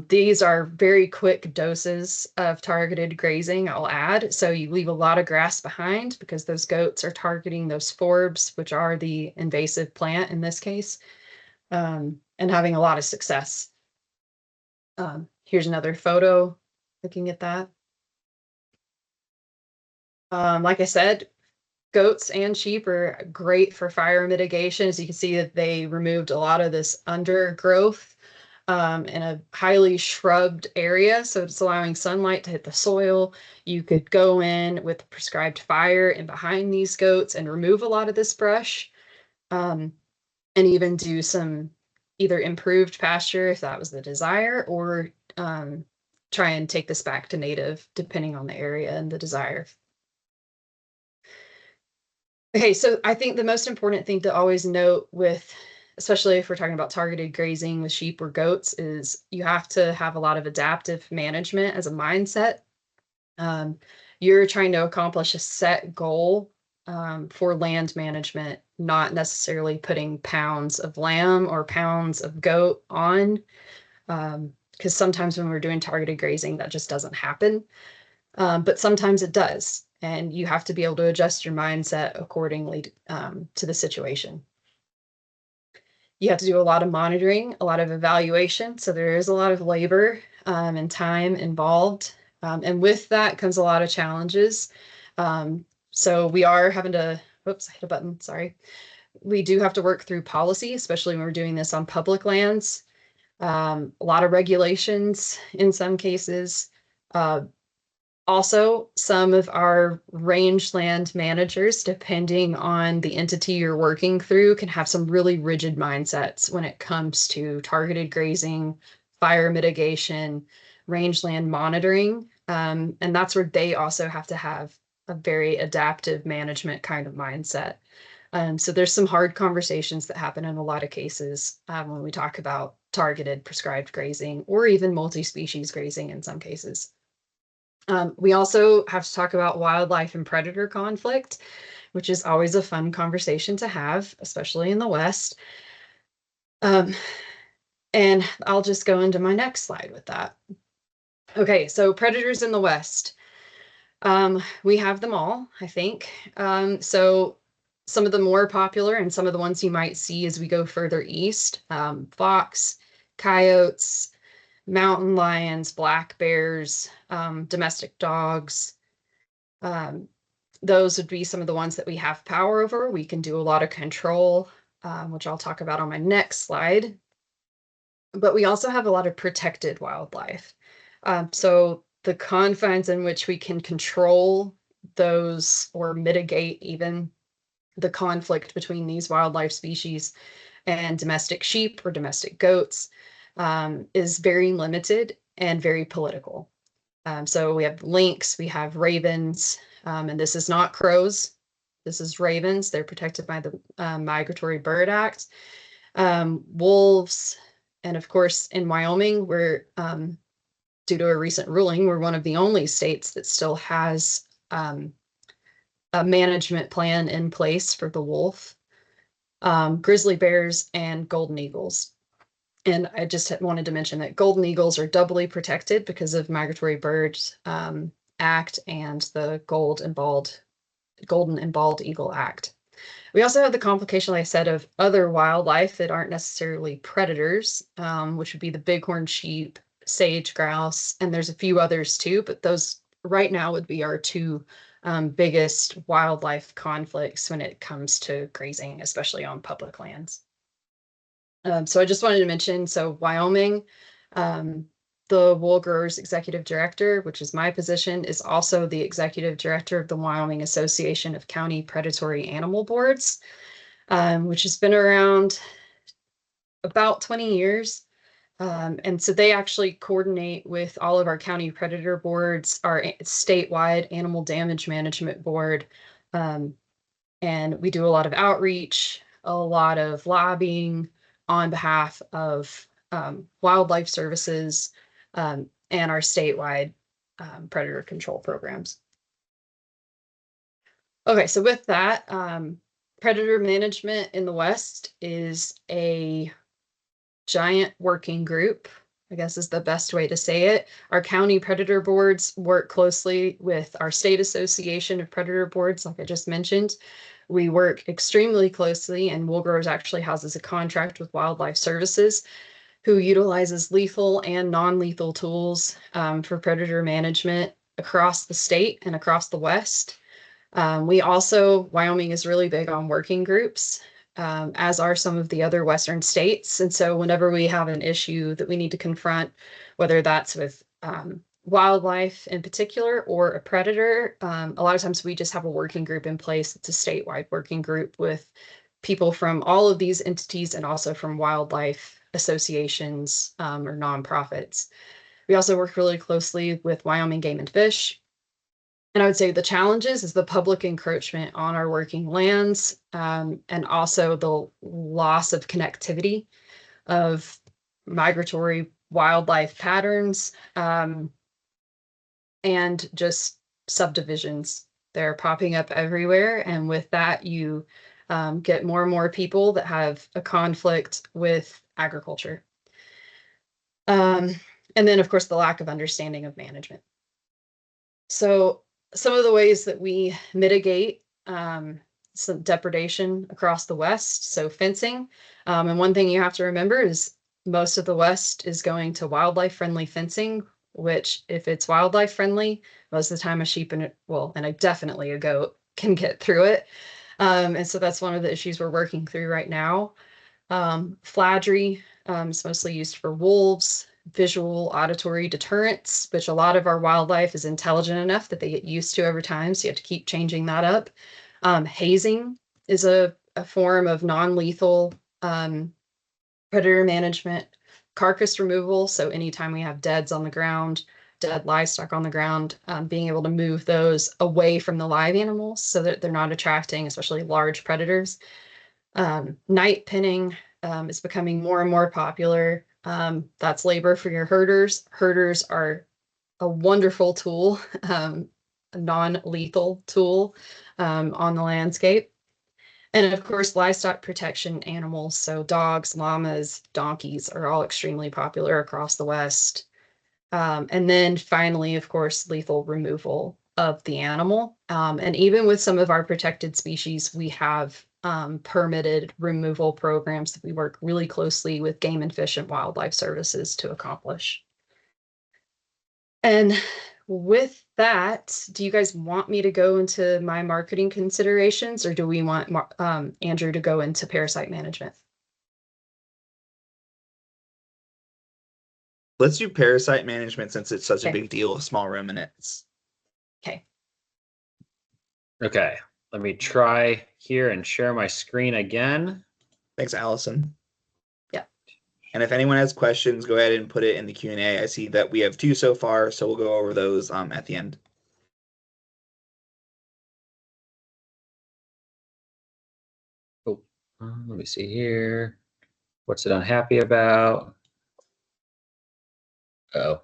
These are very quick doses of targeted grazing, I'll add. So you leave a lot of grass behind because those goats are targeting those forbs, which are the invasive plant in this case, and having a lot of success. Here's another photo looking at that. Like I said, goats and sheep are great for fire mitigation. As you can see, that they removed a lot of this undergrowth in a highly shrubbed area. So it's allowing sunlight to hit the soil. You could go in with prescribed fire in behind these goats and remove a lot of this brush, and even do some either improved pasture if that was the desire, or try and take this back to native, depending on the area and the desire. Okay, so I think the most important thing to always note with, especially if we're talking about targeted grazing with sheep or goats, is you have to have a lot of adaptive management as a mindset. You're trying to accomplish a set goal for land management, not necessarily putting pounds of lamb or pounds of goat on, because sometimes when we're doing targeted grazing, that just doesn't happen. But sometimes it does. And you have to be able to adjust your mindset accordingly to the situation. You have to do a lot of monitoring, a lot of evaluation. So there is a lot of labor and time involved. And with that comes a lot of challenges. So we are having to Oops, I hit a button, sorry. We do have to work through policy, especially when we're doing this on public lands. A lot of regulations in some cases. Also, some of our rangeland managers, depending on the entity you're working through, can have some really rigid mindsets when it comes to targeted grazing, fire mitigation, rangeland monitoring. And that's where they also have to have a very adaptive management kind of mindset. So there's some hard conversations that happen in a lot of cases when we talk about targeted prescribed grazing or even multi-species grazing in some cases. We also have to talk about wildlife and predator conflict, which is always a fun conversation to have, especially in the West. And I'll just go into my next slide with that. Okay, so predators in the West. We have them all, I think. So some of the more popular and some of the ones you might see as we go further east, fox, coyotes, mountain lions, black bears, domestic dogs. Those would be some of the ones that we have power over. We can do a lot of control, which I'll talk about on my next slide. But we also have a lot of protected wildlife. So the confines in which we can control those or mitigate even the conflict between these wildlife species and domestic sheep or domestic goats is very limited and very political. So we have lynx, we have ravens, and this is not crows. This is ravens. They're protected by the Migratory Bird Act. Wolves, and of course in Wyoming, we're due to a recent ruling, we're one of the only states that still has a management plan in place for the wolf, grizzly bears, and golden eagles. And I just wanted to mention that golden eagles are doubly protected because of Migratory Birds Act and the Golden and Bald Eagle Act. We also have the complication, like I said, of other wildlife that aren't necessarily predators, which would be the bighorn sheep, sage grouse, and there's a few others too, but those right now would be our two biggest wildlife conflicts when it comes to grazing, especially on public lands. So I just wanted to mention, so Wyoming, the Wool Growers Executive Director, which is my position, is also the Executive Director of the Wyoming Association of County Predatory Animal Boards, which has been around about 20 years. And so they actually coordinate with all of our county predator boards, our statewide animal damage management board. And we do a lot of outreach, a lot of lobbying on behalf of wildlife services and our statewide predator control programs. Okay, so with that, predator management in the West is a giant working group, I guess is the best way to say it. Our county predator boards work closely with our state association of predator boards, like I just mentioned. We work extremely closely, and Wool Growers actually houses a contract with Wildlife Services, who utilizes lethal and non-lethal tools for predator management across the state and across the West. Wyoming is really big on working groups, as are some of the other Western states. And so whenever we have an issue that we need to confront, whether that's with wildlife in particular or a predator, a lot of times we just have a working group in place. It's a statewide working group with people from all of these entities and also from wildlife associations or nonprofits. We also work really closely with Wyoming Game and Fish. And I would say the challenges is the public encroachment on our working lands, and also the loss of connectivity of migratory wildlife patterns, and just subdivisions. They're popping up everywhere. And with that, you get more and more people that have a conflict with agriculture. And then, of course, the lack of understanding of management. So some of the ways that we mitigate some depredation across the West, so fencing. And one thing you have to remember is most of the West is going to wildlife-friendly fencing, which if it's wildlife-friendly, most of the time a sheep and definitely a goat can get through it. And so that's one of the issues we're working through right now. Fladry is mostly used for wolves, visual auditory deterrents, which a lot of our wildlife is intelligent enough that they get used to over time. So you have to keep changing that up. Hazing is a form of non-lethal predator management. Carcass removal, so anytime we have deads on the ground, dead livestock on the ground, being able to move those away from the live animals so that they're not attracting especially large predators. Night pinning is becoming more and more popular. That's labor for your herders. Herders are a wonderful tool, a non-lethal tool on the landscape. And of course, livestock protection animals, so dogs, llamas, donkeys are all extremely popular across the West. And then finally, of course, lethal removal of the animal. And even with some of our protected species, we have permitted removal programs that we work really closely with Game and Fish and Wildlife Services to accomplish. And with that, do you guys want me to go into my marketing considerations, or do we want Andrew to go into parasite management? Let's do parasite management since it's such a Okay. big deal with small ruminants. Okay. Okay, let me try here and share my screen again. Thanks, Allison. Yeah. And if anyone has questions, go ahead and put it in the Q&A. I see that we have 2 so far, so we'll go over those at the end. Oh, let me see here. What's it unhappy about? Oh,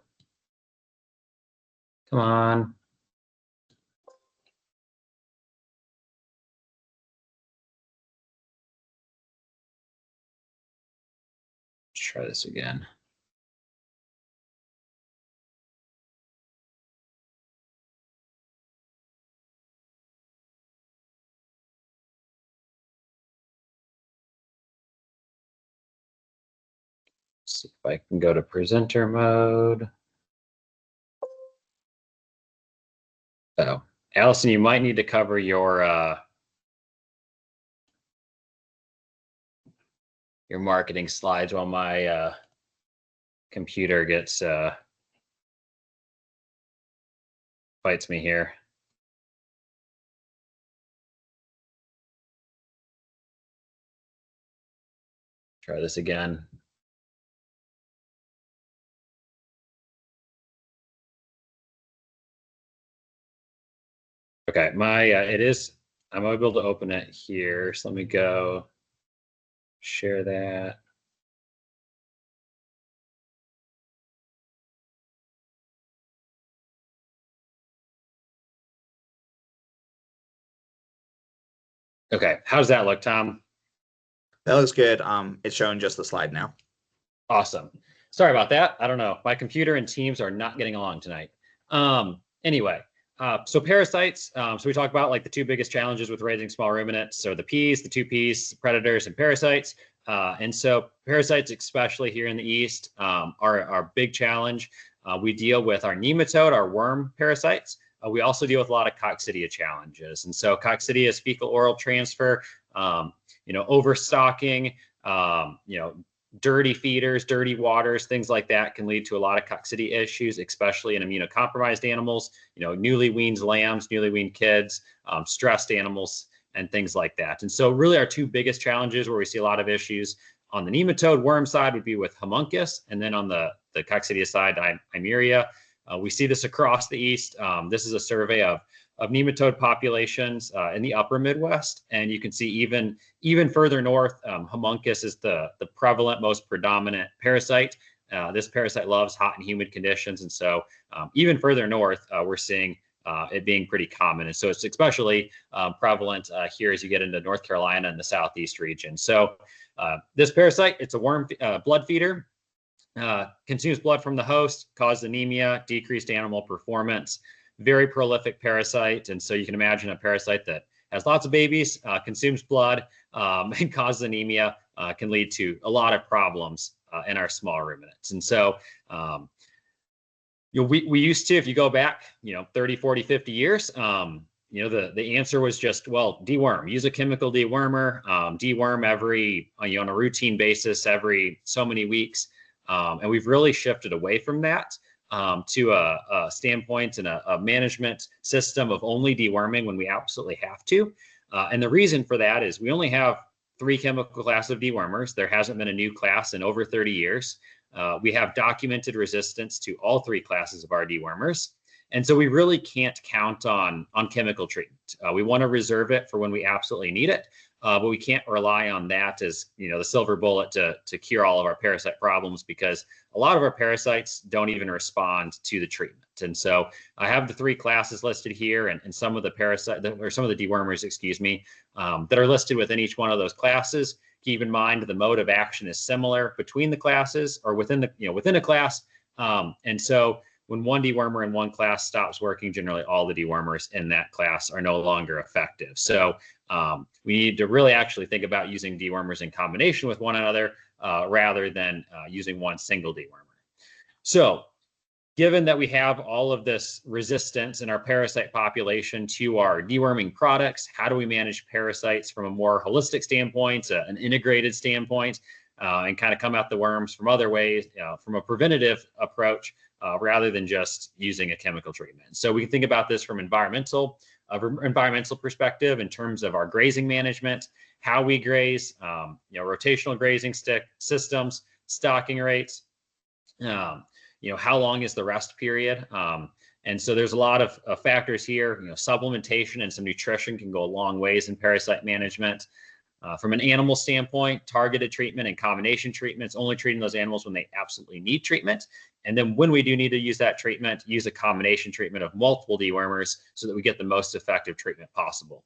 come on. Let's try this again. See if I can go to presenter mode. Oh, Allison, you might need to cover your marketing slides while my computer gets fights me here. Try this again. Okay, my I'm able to open it here. So let me go share that. Okay, how does that look, Tom? That looks good. It's showing just the slide now. Awesome. Sorry about that. I don't know. My computer and Teams are not getting along tonight. Anyway, so parasites. So we talked about like the 2 biggest challenges with raising small ruminants. So the 2 Ps, predators and parasites. And so parasites, especially here in the East, are our big challenge. We deal with our nematode, our worm parasites. We also deal with a lot of coccidia challenges. And so coccidia is fecal oral transfer, overstocking, dirty feeders, dirty waters, things like that can lead to a lot of coccidia issues, especially in immunocompromised animals, newly weaned lambs, newly weaned kids, stressed animals, and things like that. And so really our 2 biggest challenges where we see a lot of issues on the nematode worm side would be with homuncus, and then on the coccidia side, Eimeria. We see this across the East. This is a survey of nematode populations in the upper Midwest. And you can see even further north, homuncus is the prevalent, most predominant parasite. This parasite loves hot and humid conditions. And so even further north, we're seeing it being pretty common. And so it's especially prevalent here as you get into North Carolina and the Southeast region. So this parasite, it's a worm blood feeder. Consumes blood from the host, causes anemia, decreased animal performance, very prolific parasite. And so you can imagine a parasite that has lots of babies, consumes blood, and causes anemia, can lead to a lot of problems in our small ruminants. And so we used to, if you go back 30, 40, 50 years, the answer was just, well, deworm, use a chemical dewormer, deworm every, on a routine basis every so many weeks. And we've really shifted away from that to a standpoint and a management system of only deworming when we absolutely have to. And the reason for that is we only have 3 chemical classes of dewormers. There hasn't been a new class in over 30 years. We have documented resistance to all 3 classes of our dewormers. And so we really can't count on chemical treatment. We want to reserve it for when we absolutely need it, but we can't rely on that as the silver bullet to cure all of our parasite problems, because a lot of our parasites don't even respond to the treatment. And so I have the 3 classes listed here, and some of the some of the dewormers, that are listed within each one of those classes. Keep in mind the mode of action is similar between the classes or within a class, and so when one dewormer in one class stops working, generally all the dewormers in that class are no longer effective. So we need to really actually think about using dewormers in combination with one another rather than using one single dewormer. So given that we have all of this resistance in our parasite population to our deworming products, how do we manage parasites from a more holistic standpoint, an integrated standpoint, and kind of come at the worms from other ways, from a preventative approach, rather than just using a chemical treatment? So we can think about this from environmental perspective in terms of our grazing management, how we graze, rotational grazing systems, stocking rates, how long is the rest period? And so there's a lot of factors here. Supplementation and some nutrition can go a long ways in parasite management. From an animal standpoint, targeted treatment and combination treatments, only treating those animals when they absolutely need treatment. And then when we do need to use that treatment, use a combination treatment of multiple dewormers so that we get the most effective treatment possible.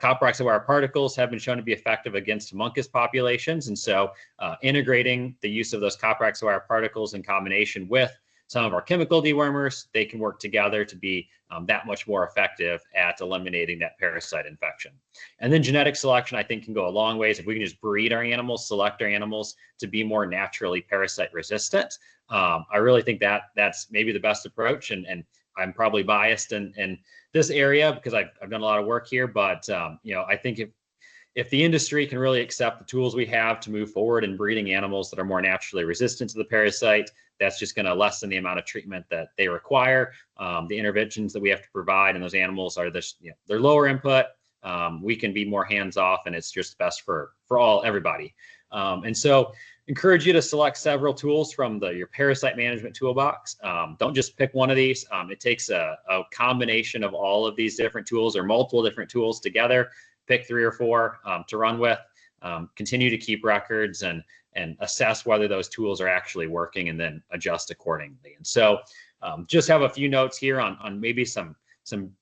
Copper oxide particles have been shown to be effective against homunculus populations. And so integrating the use of those copper oxide particles in combination with some of our chemical dewormers, they can work together to be that much more effective at eliminating that parasite infection. And then genetic selection, I think, can go a long ways. If we can just breed our animals, select our animals to be more naturally parasite resistant, I really think that's maybe the best approach. And I'm probably biased in this area because I've done a lot of work here, but I think if the industry can really accept the tools we have to move forward in breeding animals that are more naturally resistant to the parasite, that's just going to lessen the amount of treatment that they require. The interventions that we have to provide in those animals are they're lower input. We can be more hands off, and it's just best for everybody. And so encourage you to select several tools from your parasite management toolbox. Don't just pick one of these. It takes a combination of all of these different tools or multiple different tools together. Pick 3 or 4 to run with. Continue to keep records and assess whether those tools are actually working, and then adjust accordingly. And so just have a few notes here on maybe some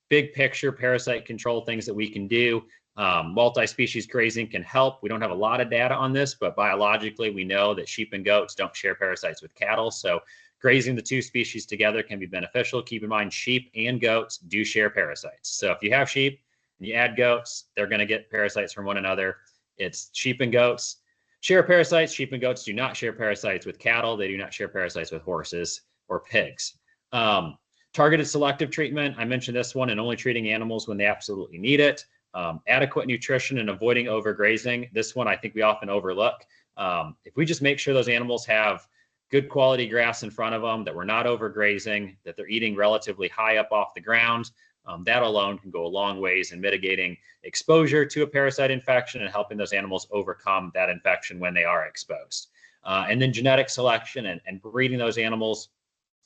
big picture parasite control things that we can do. Multi-species grazing can help. We don't have a lot of data on this, but biologically we know that sheep and goats don't share parasites with cattle. So grazing the 2 species together can be beneficial. Keep in mind, sheep and goats do share parasites. So if you have sheep and you add goats, they're going to get parasites from one another. It's sheep and goats share parasites. Sheep and goats do not share parasites with cattle. They do not share parasites with horses or pigs. Targeted selective treatment, I mentioned this one, and only treating animals when they absolutely need it. Adequate nutrition and avoiding overgrazing. This one I think we often overlook. If we just make sure those animals have good quality grass in front of them, that we're not overgrazing, that they're eating relatively high up off the ground, that alone can go a long ways in mitigating exposure to a parasite infection and helping those animals overcome that infection when they are exposed. And then genetic selection and breeding those animals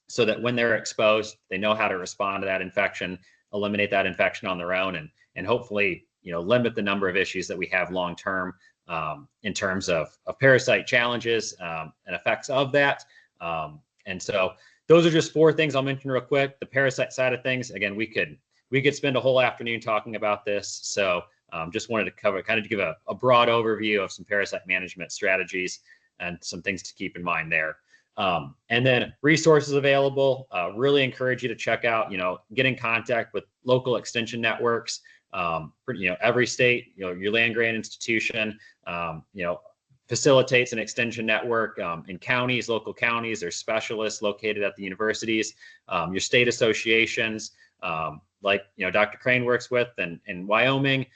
so that when they're exposed, they know how to respond to that infection, eliminate that infection on their own, and hopefully, limit the number of issues that we have long term in terms of parasite challenges and effects of that. And so those are just 4 things I'll mention real quick. The parasite side of things, again, we could spend a whole afternoon talking about this. So just wanted to cover, kind of to give a broad overview of some parasite management strategies and some things to keep in mind there. And then resources available, really encourage you to check out, get in contact with local extension networks. Every state, your land grant institution, facilitates an extension network in counties, local counties. There's specialists located at the universities, your state associations, like, Dr. Crane works with in Wyoming.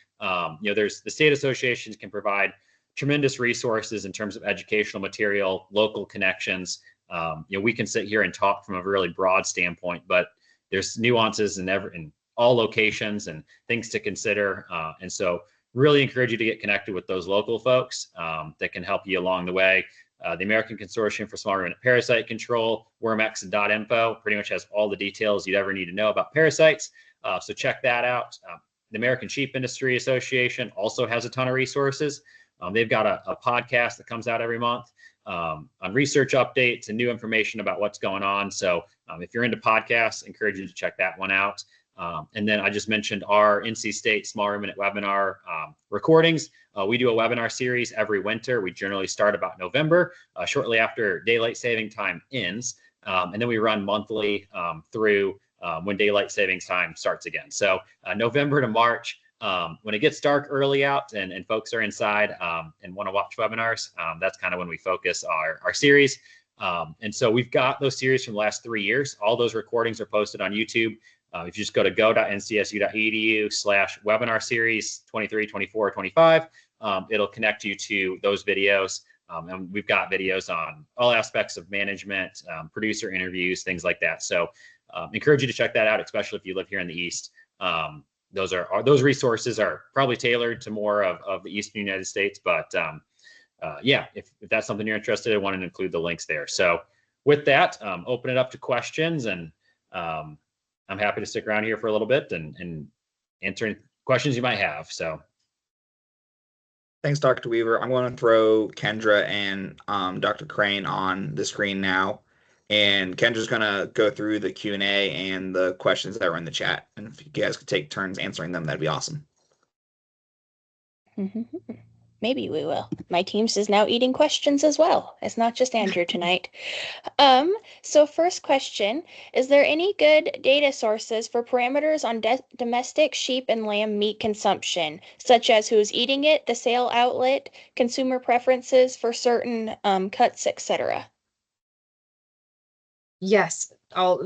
There's the state associations can provide tremendous resources in terms of educational material, local connections. We can sit here and talk from a really broad standpoint, but there's nuances in all locations and things to consider. And so really encourage you to get connected with those local folks that can help you along the way. The American Consortium for Small Ruminant Parasite Control, wormx.info, pretty much has all the details you'd ever need to know about parasites. So check that out. The American Sheep Industry Association also has a ton of resources. They've got a podcast that comes out every month on research updates and new information about what's going on. So if you're into podcasts, I encourage you to check that one out. And then I just mentioned our NC State Small Ruminant webinar recordings. We do a webinar series every winter. We generally start about November, shortly after daylight saving time ends. And then we run monthly through when daylight savings time starts again. So November to March, when it gets dark early out and folks are inside and want to watch webinars, that's kind of when we focus our series. And so we've got those series from the last 3 years. All those recordings are posted on YouTube. If you just go to go.ncsu.edu/webinar series 23, 24, 25, it'll connect you to those videos. And we've got videos on all aspects of management, producer interviews, things like that. So encourage you to check that out, especially if you live here in the East. Those resources are probably tailored to more of the Eastern United States, but yeah, if that's something you're interested in, I want to include the links there. So with that, open it up to questions, and I'm happy to stick around here for a little bit and answer any questions you might have. So Thanks, Dr. Weaver. I'm going to throw Kendra and Dr. Crane on the screen now. And Kendra's going to go through the Q&A and the questions that were in the chat. And if you guys could take turns answering them, that'd be awesome. Maybe we will. My Teams is now eating questions as well. It's not just Andrew tonight. So first question, is there any good data sources for parameters on domestic sheep and lamb meat consumption, such as who's eating it, the sale outlet, consumer preferences for certain cuts, etc.? Yes, I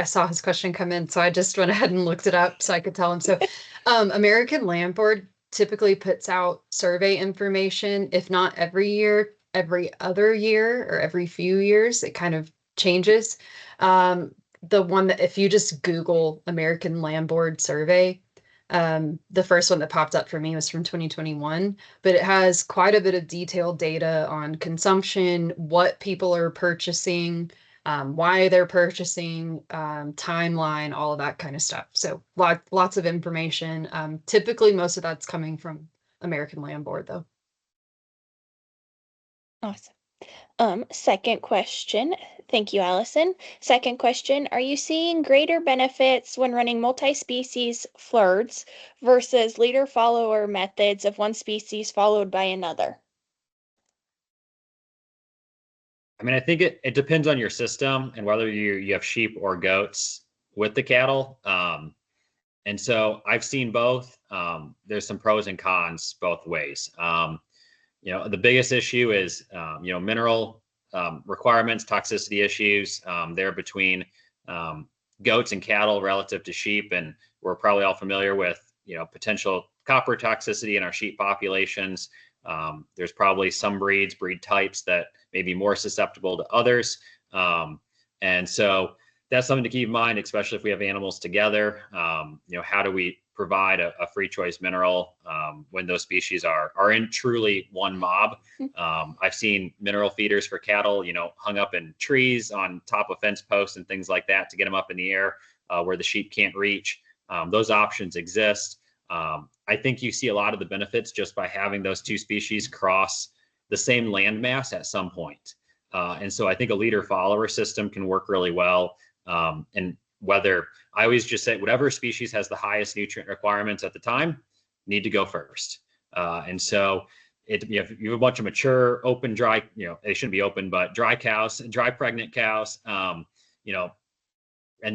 saw his question come in, so I just went ahead and looked it up so I could tell him. So American Land Board typically puts out survey information, if not every year, every other year or every few years. It kind of changes. The one that, if you just Google American Land Board survey, the first one that popped up for me was from 2021, but it has quite a bit of detailed data on consumption, what people are purchasing, why they're purchasing, timeline, all of that kind of stuff. So lots of information. Typically, most of that's coming from American Land Board, though. Awesome. Second question. Thank you, Allison. Second question, are you seeing greater benefits when running multi-species flirts versus leader-follower methods of one species followed by another? I mean, I think it depends on your system and whether you have sheep or goats with the cattle. And so I've seen both. There's some pros and cons both ways. The biggest issue is, mineral requirements, toxicity issues there between goats and cattle relative to sheep. And we're probably all familiar with, potential copper toxicity in our sheep populations. There's probably some breed types that may be more susceptible to others. And so that's something to keep in mind, especially if we have animals together. How do we provide a free choice mineral when those species are in truly one mob? I've seen mineral feeders for cattle, hung up in trees on top of fence posts and things like that to get them up in the air where the sheep can't reach. Those options exist. I think you see a lot of the benefits just by having those two species cross the same landmass at some point. And so I think a leader follower system can work really well. And whether I always just say whatever species has the highest nutrient requirements at the time need to go first. And so you have a bunch of mature, open, dry, they shouldn't be open, but dry cows, dry pregnant cows, and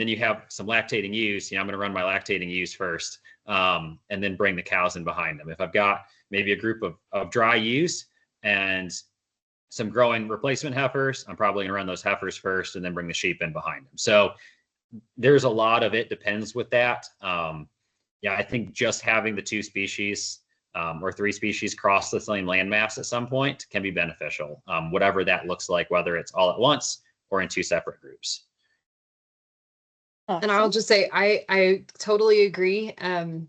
then you have some lactating ewes. I'm going to run my lactating ewes first, and then bring the cows in behind them. If I've got maybe a group of dry ewes and some growing replacement heifers, I'm probably going to run those heifers first and then bring the sheep in behind them. So there's a lot of it depends with that. Yeah, I think just having the two species or three species cross the same landmass at some point can be beneficial, whatever that looks like, whether it's all at once or in two separate groups. And I'll just say, I totally agree. And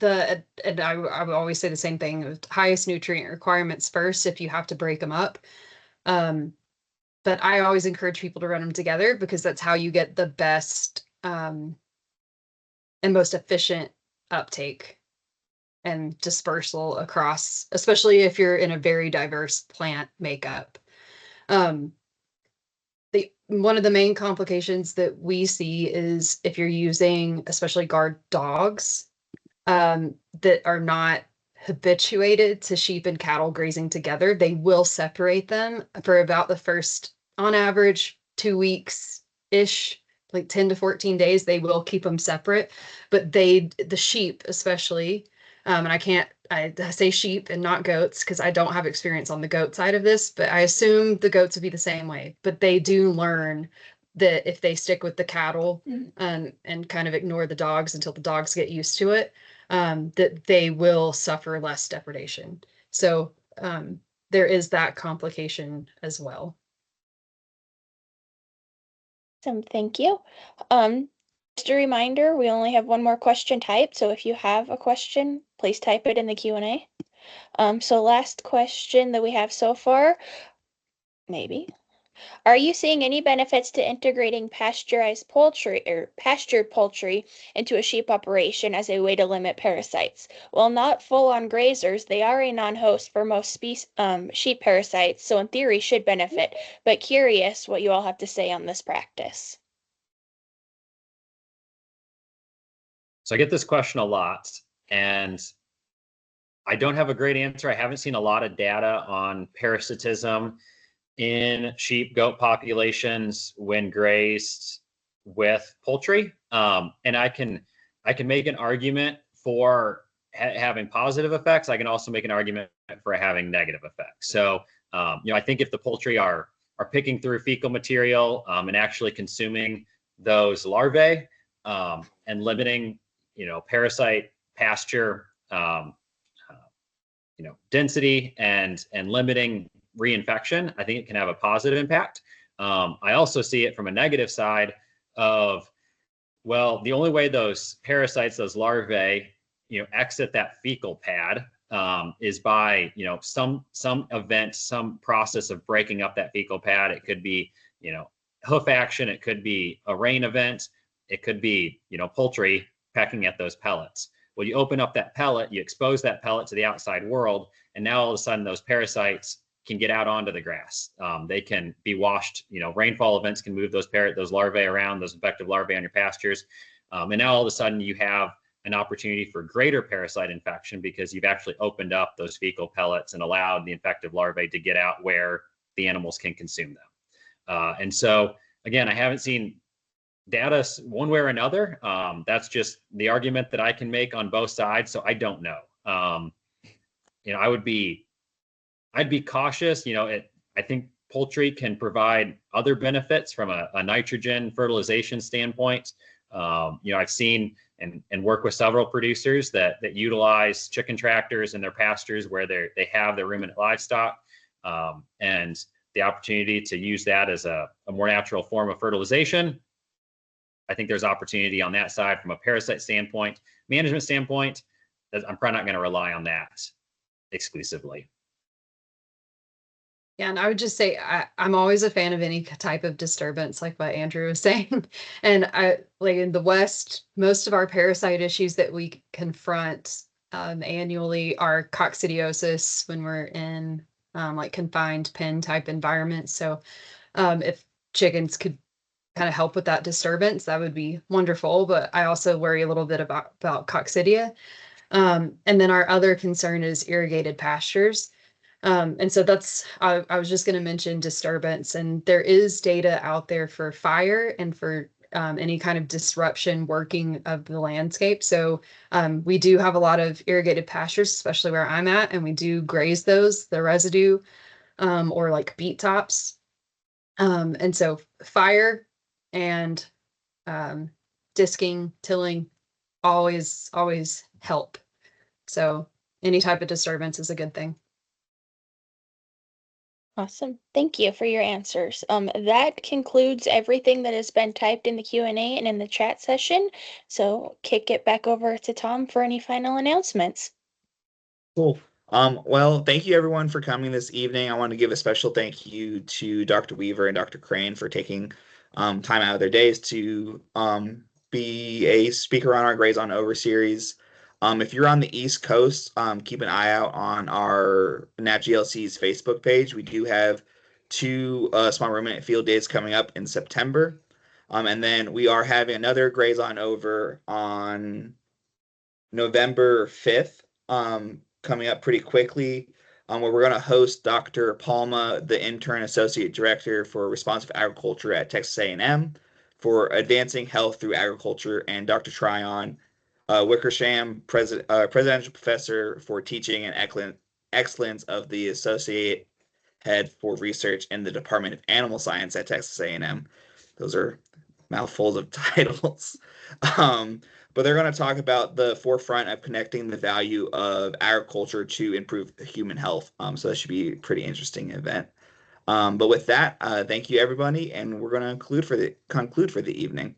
I would always say the same thing, highest nutrient requirements first if you have to break them up. But I always encourage people to run them together because that's how you get the best and most efficient uptake and dispersal across, especially if you're in a very diverse plant makeup. One of the main complications that we see is if you're using especially guard dogs that are not habituated to sheep and cattle grazing together, they will separate them for about the first, on average, 2 weeks-ish, like 10 to 14 days, they will keep them separate. But the sheep especially, and I say sheep and not goats because I don't have experience on the goat side of this, but I assume the goats would be the same way. But they do learn that if they stick with the cattle and kind of ignore the dogs until the dogs get used to it, that they will suffer less depredation. So there is that complication as well. Awesome, thank you. Just a reminder, we only have one more question typed, so if you have a question, please type it in the Q&A. So last question that we have so far, maybe. Are you seeing any benefits to integrating pasteurized poultry or pastured poultry into a sheep operation as a way to limit parasites? While not full-on grazers, they are a non-host for most sheep parasites, so in theory should benefit, but curious what you all have to say on this practice. So I get this question a lot, and I don't have a great answer. I haven't seen a lot of data on parasitism in sheep, goat populations when grazed with poultry. And I can make an argument for having positive effects. I can also make an argument for having negative effects. So, I think if the poultry are picking through fecal material and actually consuming those larvae and limiting, parasite pasture, density and limiting reinfection, I think it can have a positive impact. I also see it from a negative side of, well, the only way those parasites, those larvae, exit that fecal pad is by, some event, some process of breaking up that fecal pad. It could be, hoof action. It could be a rain event. It could be, poultry pecking at those pellets. Well, you open up that pellet, you expose that pellet to the outside world, and now all of a sudden those parasites can get out onto the grass. They can be washed. Rainfall events can move those larvae around, those infective larvae on your pastures. And now all of a sudden you have an opportunity for greater parasite infection because you've actually opened up those fecal pellets and allowed the infective larvae to get out where the animals can consume them. And so, again, I haven't seen data one way or another. That's just the argument that I can make on both sides. So I don't know. I'd be cautious. I think poultry can provide other benefits from a nitrogen fertilization standpoint. I've seen and work with several producers that utilize chicken tractors in their pastures where they have their ruminant livestock, and the opportunity to use that as a more natural form of fertilization. I think there's opportunity on that side from a parasite standpoint. Management standpoint, I'm probably not going to rely on that exclusively. Yeah, and I would just say I'm always a fan of any type of disturbance, like what Andrew was saying. And I like in the West, most of our parasite issues that we confront annually are coccidiosis when we're in like confined pen type environments. So if chickens could kind of help with that disturbance, that would be wonderful. But I also worry a little bit about coccidia. And then our other concern is irrigated pastures. And so I was just going to mention disturbance, and there is data out there for fire and for any kind of disruption working of the landscape. So we do have a lot of irrigated pastures, especially where I'm at, and we do graze the residue or like beet tops. And so fire and disking, tilling always help. So any type of disturbance is a good thing. Awesome. Thank you for your answers. That concludes everything that has been typed in the Q&A and in the chat session. So kick it back over to Tom for any final announcements. Cool. Well, thank you everyone for coming this evening. I want to give a special thank you to Dr. Weaver and Dr. Crane for taking time out of their days to be a speaker on our Graze on Over series. If you're on the East Coast, keep an eye out on our NatGLC's Facebook page. We do have 2 small ruminant field days coming up in September. And then we are having another Graze on Over on November 5th, coming up pretty quickly, where we're going to host Dr. Palma, the intern associate director for responsive agriculture at Texas A&M, for advancing health through agriculture, and Dr. Tryon Wickersham, presidential professor for teaching and excellence of the associate head for research in the Department of Animal Science at Texas A&M. Those are mouthfuls of titles. But they're going to talk about the forefront of connecting the value of agriculture to improve human health. So that should be a pretty interesting event. But with that, thank you everybody, and we're going to conclude for the evening.